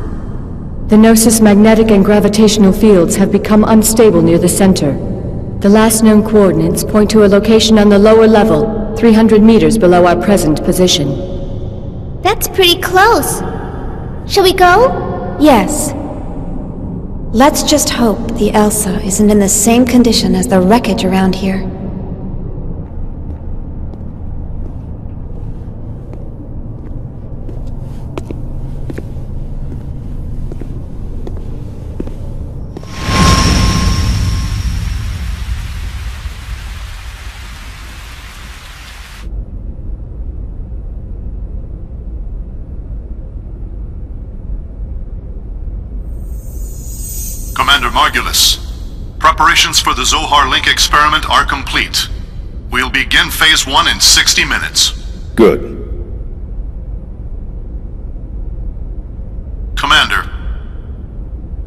The Gnosis magnetic and gravitational fields have become unstable near the center. The last known coordinates point to a location on the lower level, 300 meters below our present position. That's pretty close. Shall we go? Yes. Let's just hope the Elsa isn't in the same condition as the wreckage around here. Commander Margulis, preparations for the Zohar Link experiment are complete. We'll begin Phase 1 in 60 minutes. Good. Commander,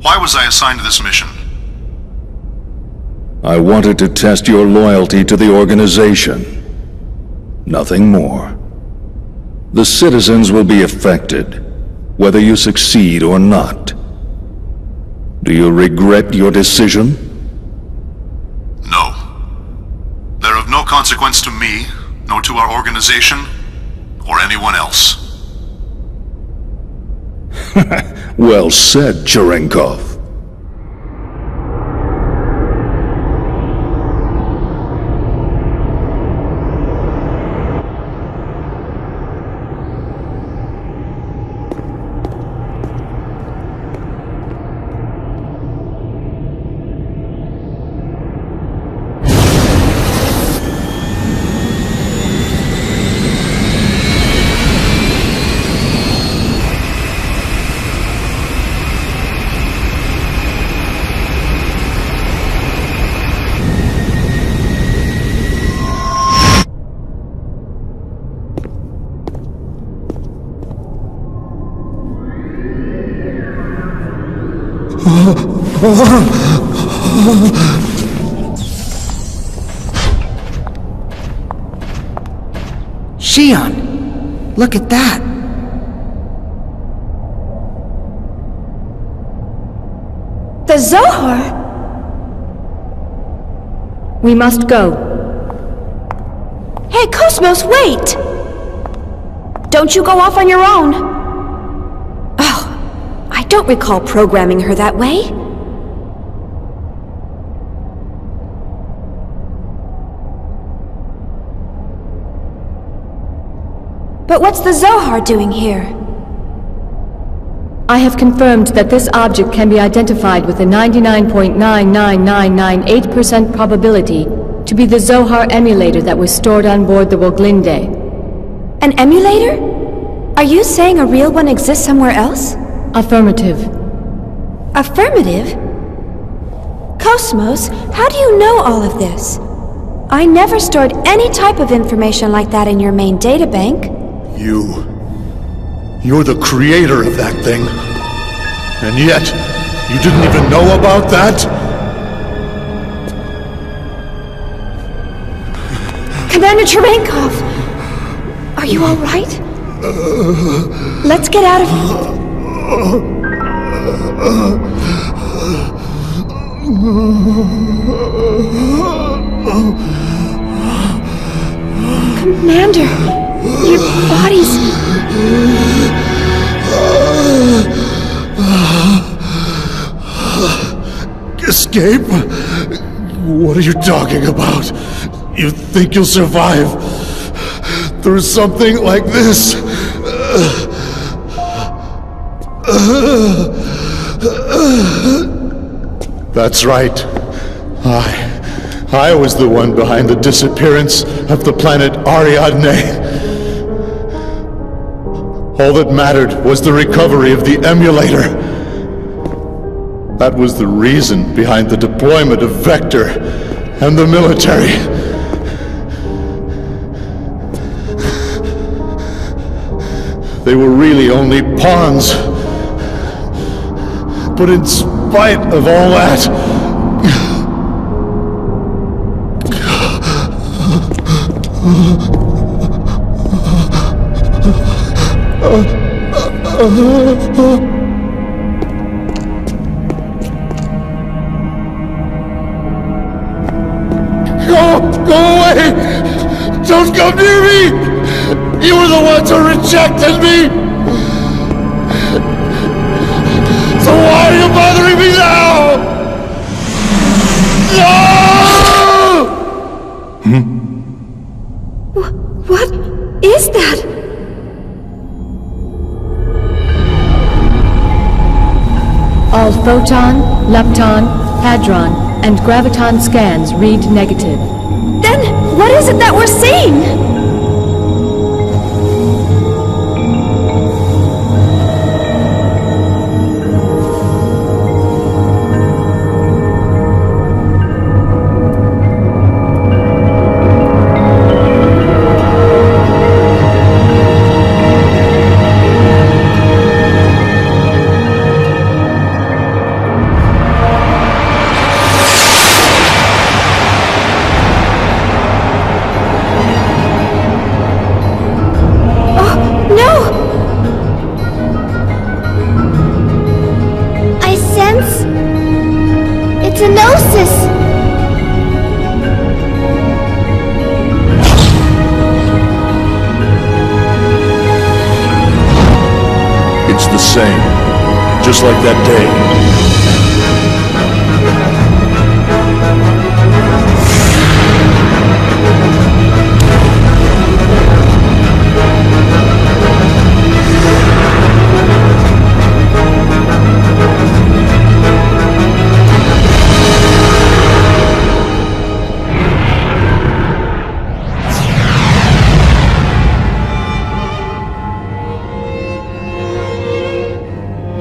why was I assigned to this mission? I wanted to test your loyalty to the organization. Nothing more. The citizens will be affected, whether you succeed or not. Do you regret your decision? No. They're of no consequence to me, nor to our organization, or anyone else. Well said, Cherenkov. Shion! Look at that! The Zohar! We must go. Hey, Cosmos, wait! Don't you go off on your own. Oh, I don't recall programming her that way. But what's the Zohar doing here? I have confirmed that this object can be identified with a 99.99998% probability to be the Zohar emulator that was stored on board the Woglinde. An emulator? Are you saying a real one exists somewhere else? Affirmative. Affirmative? Cosmos, how do you know all of this? I never stored any type of information like that in your main databank. You're the creator of that thing. And yet, you didn't even know about that? Commander Cherenkov! Are you all right? Let's get out of here. Commander, your body's... Escape? What are you talking about? You think you'll survive through something like this? That's right. I was the one behind the disappearance of the planet Ariadne. All that mattered was the recovery of the emulator. That was the reason behind the deployment of Vector and the military. They were really only pawns. But in spite of all that, Go away! Don't come near me! You were the ones who rejected me! So why are you bothering me now? No! What is that? All photon, lepton, hadron, and graviton scans read negative. Then, what is it that we're seeing? Just like that day.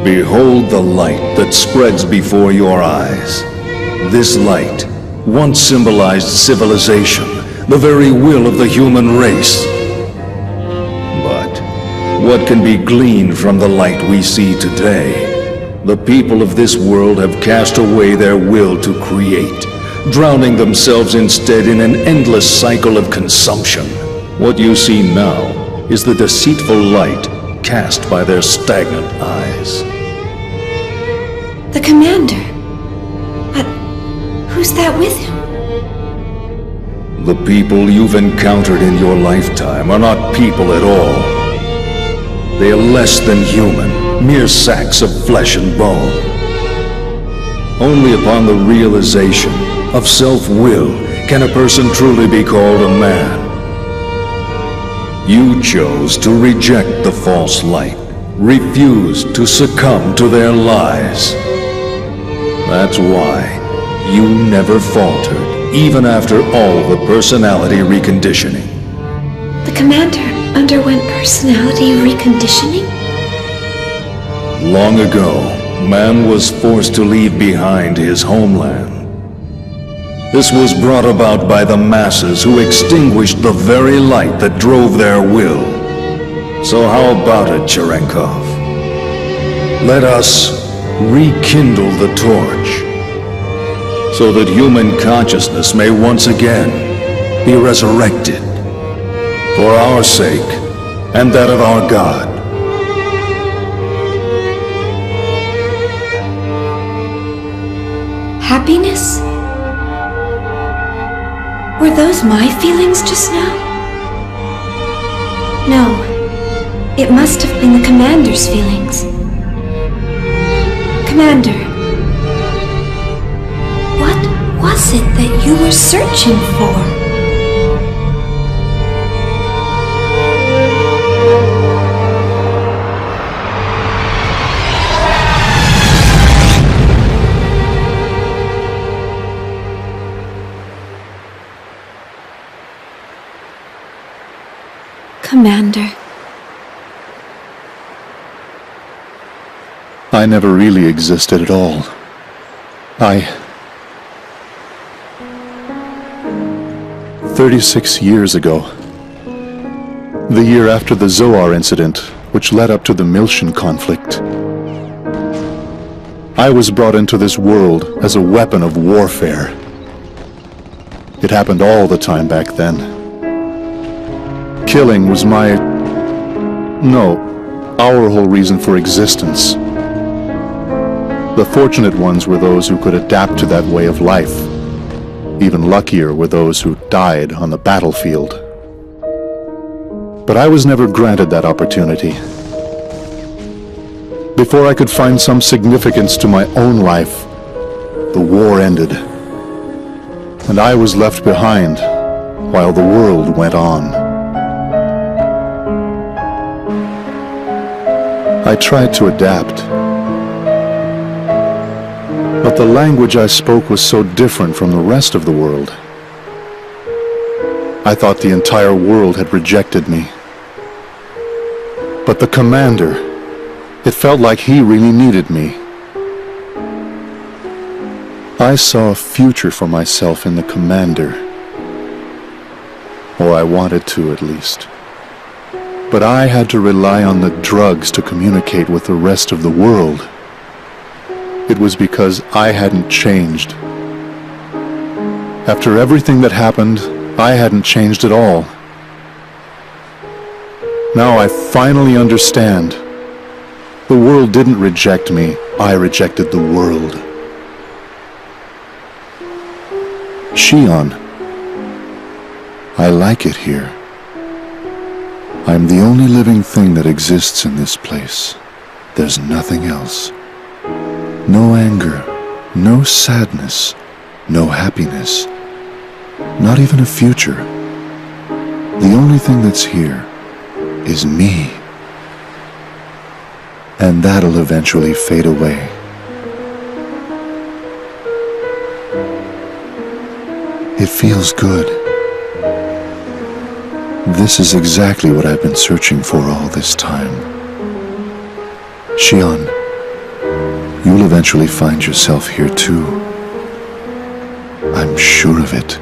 Behold the light that spreads before your eyes. This light once symbolized civilization, the very will of the human race. But what can be gleaned from the light we see today? The people of this world have cast away their will to create, drowning themselves instead in an endless cycle of consumption. What you see now is the deceitful light cast by their stagnant eyes. The commander. But who's that with him? The people you've encountered in your lifetime are not people at all. They are less than human, mere sacks of flesh and bone. Only upon the realization of self-will can a person truly be called a man. You chose to reject the false light, refused to succumb to their lies. That's why you never faltered, even after all the personality reconditioning. The commander underwent personality reconditioning? Long ago, man was forced to leave behind his homeland. This was brought about by the masses who extinguished the very light that drove their will. So how about it, Cherenkov? Let us rekindle the torch, so that human consciousness may once again be resurrected, for our sake and that of our God. Happiness? Were those my feelings just now? No. It must have been the Commander's feelings. Commander, what was it that you were searching for? Commander. I never really existed at all. 36 years ago, the year after the Zoar incident, which led up to the Miltian conflict, I was brought into this world as a weapon of warfare. It happened all the time back then. Killing was our whole reason for existence. The fortunate ones were those who could adapt to that way of life. Even luckier were those who died on the battlefield. But I was never granted that opportunity. Before I could find some significance to my own life, the war ended, and I was left behind while the world went on. I tried to adapt, but the language I spoke was so different from the rest of the world. I thought the entire world had rejected me. But the Commander, it felt like he really needed me. I saw a future for myself in the Commander. Or I wanted to, at least. But I had to rely on the drugs to communicate with the rest of the world. It was because I hadn't changed. After everything that happened, I hadn't changed at all. Now I finally understand. The world didn't reject me, I rejected the world. Shion, I like it here. I'm the only living thing that exists in this place. There's nothing else. No anger, no sadness, no happiness, not even a future. The only thing that's here is me. And that'll eventually fade away. It feels good. This is exactly what I've been searching for all this time. Shion, you'll eventually find yourself here too. I'm sure of it.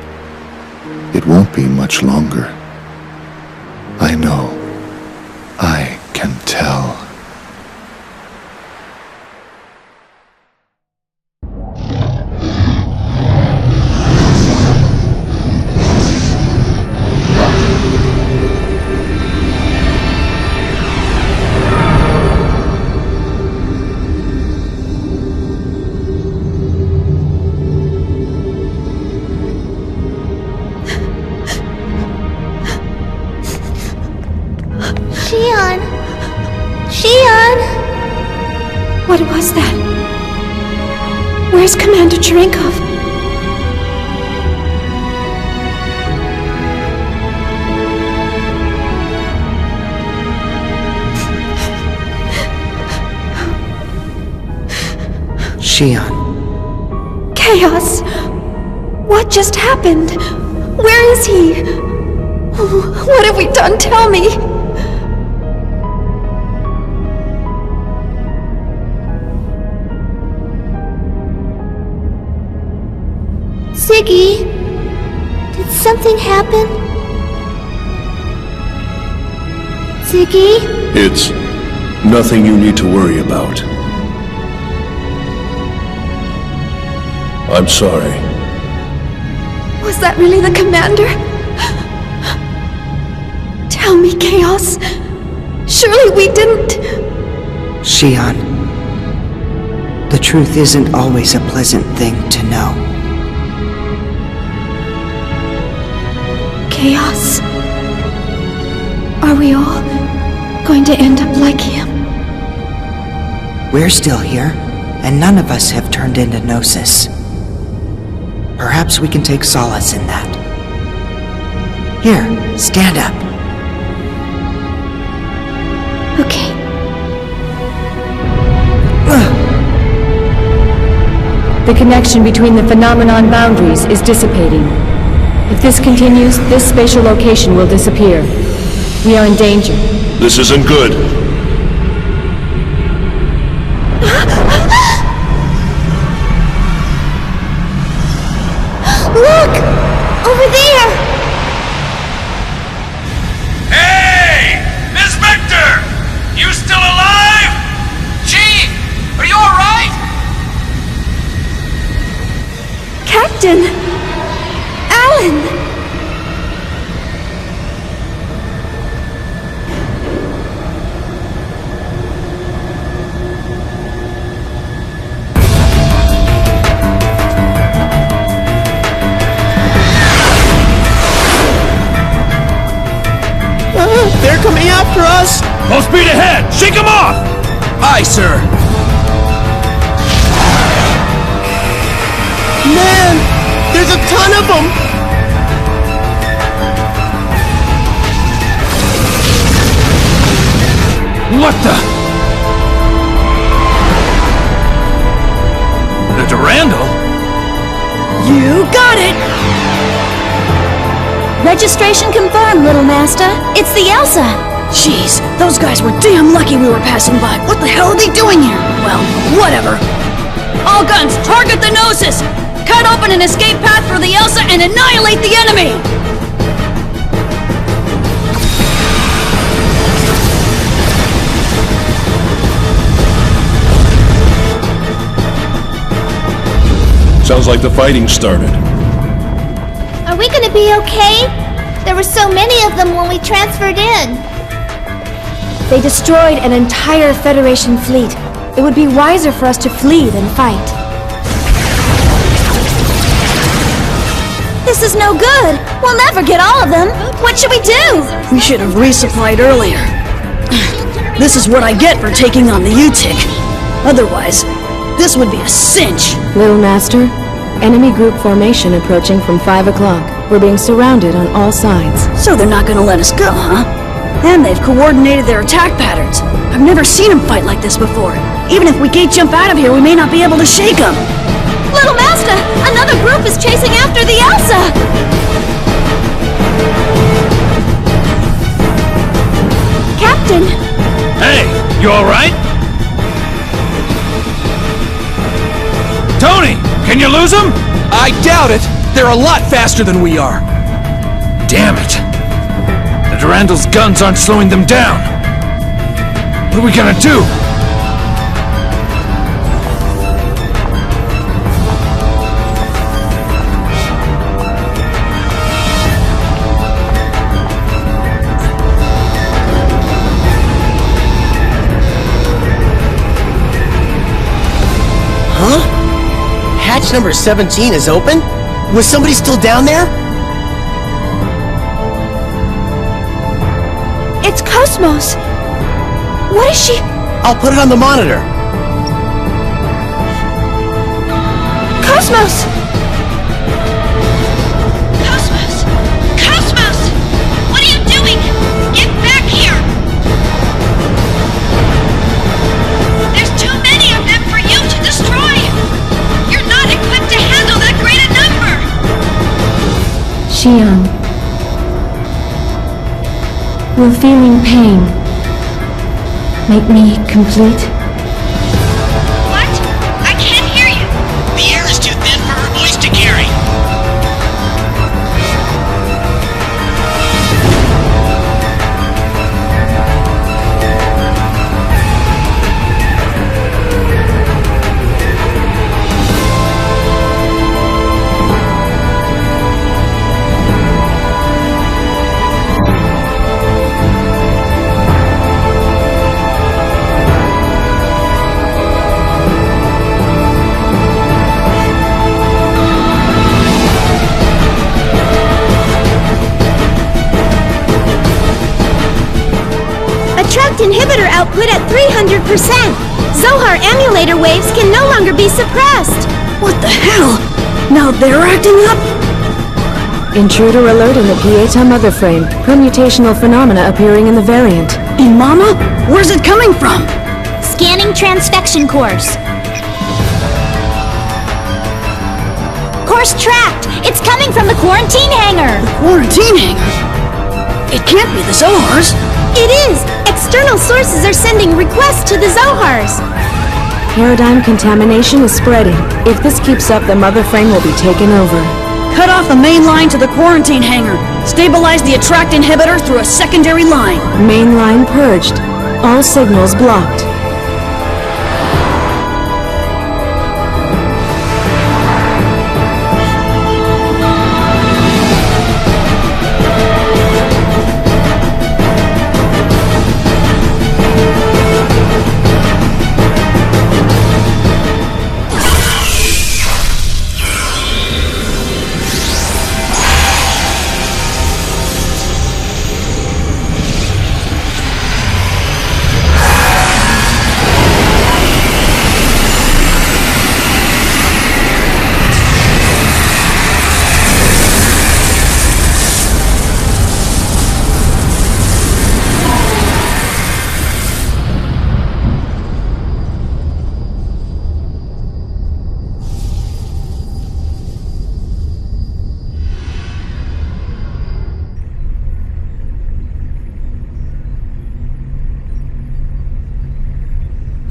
It won't be much longer. I know. I can tell. What was that? Where's Commander Cherenkov? Shion. Chaos! What just happened? Where is he? What have we done? Tell me! Ziggy, did something happen? Ziggy? It's nothing you need to worry about. I'm sorry. Was that really the commander? Tell me, Chaos. Surely we didn't... Xion, the truth isn't always a pleasant thing to know. Chaos? Are we all going to end up like him? We're still here, and none of us have turned into Gnosis. Perhaps we can take solace in that. Here, stand up. Okay. The connection between the phenomenon boundaries is dissipating. If this continues, this spatial location will disappear. We are in danger. This isn't good. Look! Over there! Hey! Miss Vector! You still alive? Chief! Are you alright? Captain! Alan! They're coming after us! Full speed ahead! Shake them off! Aye, sir. Man! There's a ton of them! What the? The Durandal? You got it! Registration confirmed, Little Master. It's the Elsa! Jeez, those guys were damn lucky we were passing by. What the hell are they doing here? Well, whatever. All guns, target the Gnosis! Cut open an escape path for the Elsa and annihilate the enemy! Sounds like the fighting started. Are we gonna be okay? There were so many of them when we transferred in. They destroyed an entire Federation fleet. It would be wiser for us to flee than fight. This is no good. We'll never get all of them. What should we do? We should have resupplied earlier. This is what I get for taking on the UTIC. Otherwise, this would be a cinch. Little Master, enemy group formation approaching from 5 o'clock. We're being surrounded on all sides. So they're not gonna let us go, huh? And they've coordinated their attack patterns. I've never seen them fight like this before. Even if we gate jump out of here, we may not be able to shake them. Little Master, another group is chasing after the Elsa! Captain! Hey, you alright? Tony, can you lose them? I doubt it. They're a lot faster than we are. Damn it. The Durandal's guns aren't slowing them down. What are we gonna do? Huh? Hatch number 17 is open? Was somebody still down there? It's Cosmos! What is she? I'll put it on the monitor. Cosmos! Cosmos! Cosmos! What are you doing? Get back here! There's too many of them for you to destroy! You're not equipped to handle that great a number! Xion. Will feeling pain make me complete? What? I can't hear you! The air is too thin for her voice to carry. Zohar emulator waves can no longer be suppressed! What the hell? Now they're acting up? Intruder alert in the Pieta mother frame. Permutational phenomena appearing in the variant. In Mama? Where's it coming from? Scanning transfection course. Course tracked! It's coming from the quarantine hangar! The quarantine hangar? It can't be the Zohars. It is! External sources are sending requests to the Zohars! Paradigm contamination is spreading. If this keeps up, the mother frame will be taken over. Cut off the main line to the quarantine hangar. Stabilize the attract inhibitor through a secondary line. Main line purged. All signals blocked.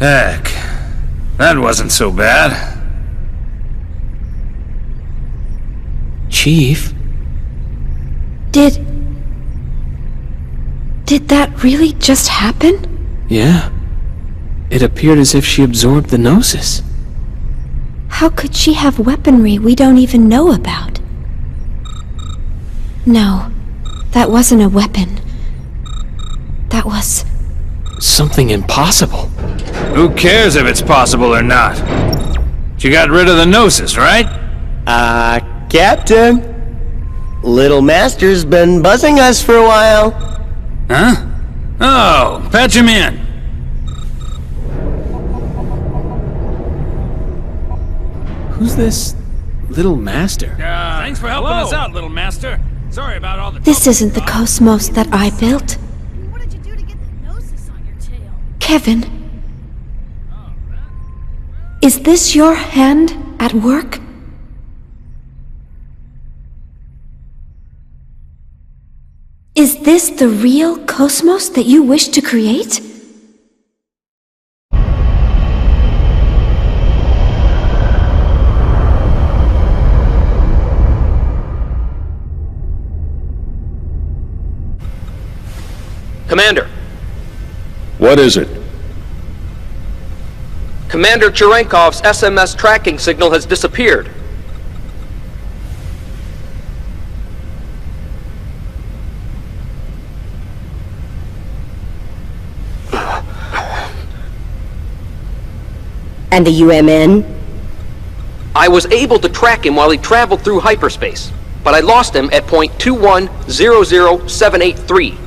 Heck, that wasn't so bad. Chief? Did that really just happen? Yeah. It appeared as if she absorbed the Gnosis. How could she have weaponry we don't even know about? No, that wasn't a weapon. That was... something impossible. Who cares if it's possible or not? She got rid of the Gnosis, right? Captain. Little Master's been buzzing us for a while. Huh? Oh, patch him in. Who's this Little Master? Thanks for helping us out, Little Master. Sorry about all the... This isn't the cosmos that I built. What did you do to get the Gnosis on your tail? Kevin. Is this your hand at work? Is this the real cosmos that you wish to create? Commander. What is it? Commander Cherenkov's SMS tracking signal has disappeared. And the UMN? I was able to track him while he traveled through hyperspace, but I lost him at point 2100783.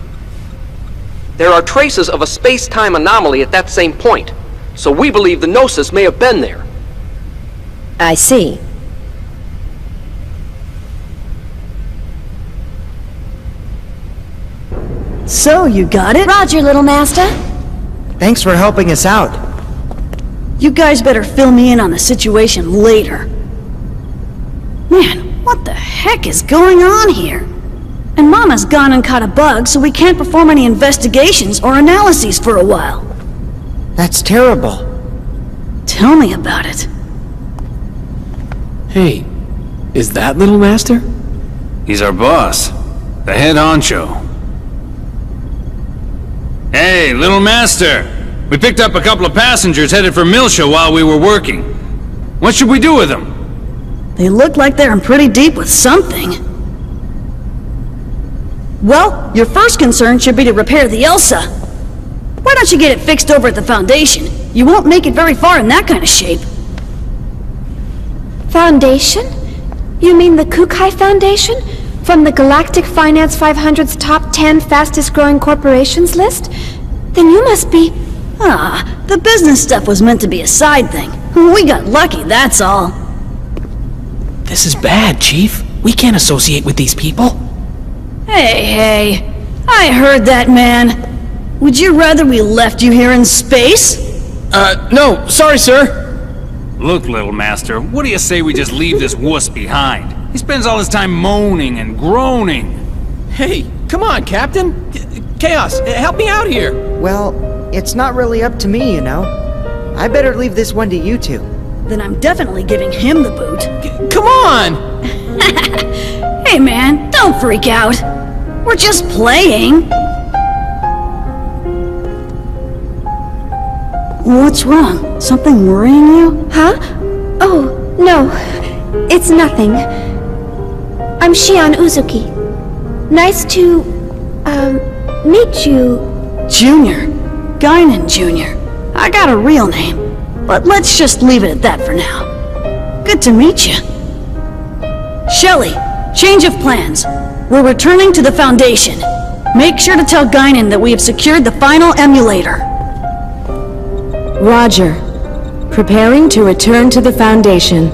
There are traces of a space-time anomaly at that same point, so we believe the Gnosis may have been there. I see. So, you got it? Roger, Little Master. Thanks for helping us out. You guys better fill me in on the situation later. Man, what the heck is going on here? And Mama's gone and caught a bug, so we can't perform any investigations or analyses for a while. That's terrible. Tell me about it. Hey, is that Little Master? He's our boss, the head honcho. Hey, Little Master! We picked up a couple of passengers headed for Milsha while we were working. What should we do with them? They look like they're in pretty deep with something. Well, your first concern should be to repair the Elsa. Why don't you get it fixed over at the Foundation? You won't make it very far in that kind of shape. Foundation? You mean the Kukai Foundation? From the Galactic Finance 500's top 10 fastest growing corporations list? Then you must be... Ah, the business stuff was meant to be a side thing. We got lucky, that's all. This is bad, Chief. We can't associate with these people. Hey, I heard that, man. Would you rather we left you here in space? No, sorry, sir. Look, little master, what do you say we just leave this wuss behind? He spends all his time moaning and groaning. Hey, come on, Captain. Chaos, help me out here. Well, it's not really up to me, you know. I better leave this one to you two. Then I'm definitely giving him the boot. Come on! Hey man, don't freak out. We're just playing. What's wrong? Something worrying you? Huh? Oh, no. It's nothing. I'm Shion Uzuki. Nice to, meet you. Junior. Guinan Jr. I got a real name, but let's just leave it at that for now. Good to meet you. Shelly, change of plans. We're returning to the Foundation. Make sure to tell Guinan that we have secured the final emulator. Roger. Preparing to return to the Foundation.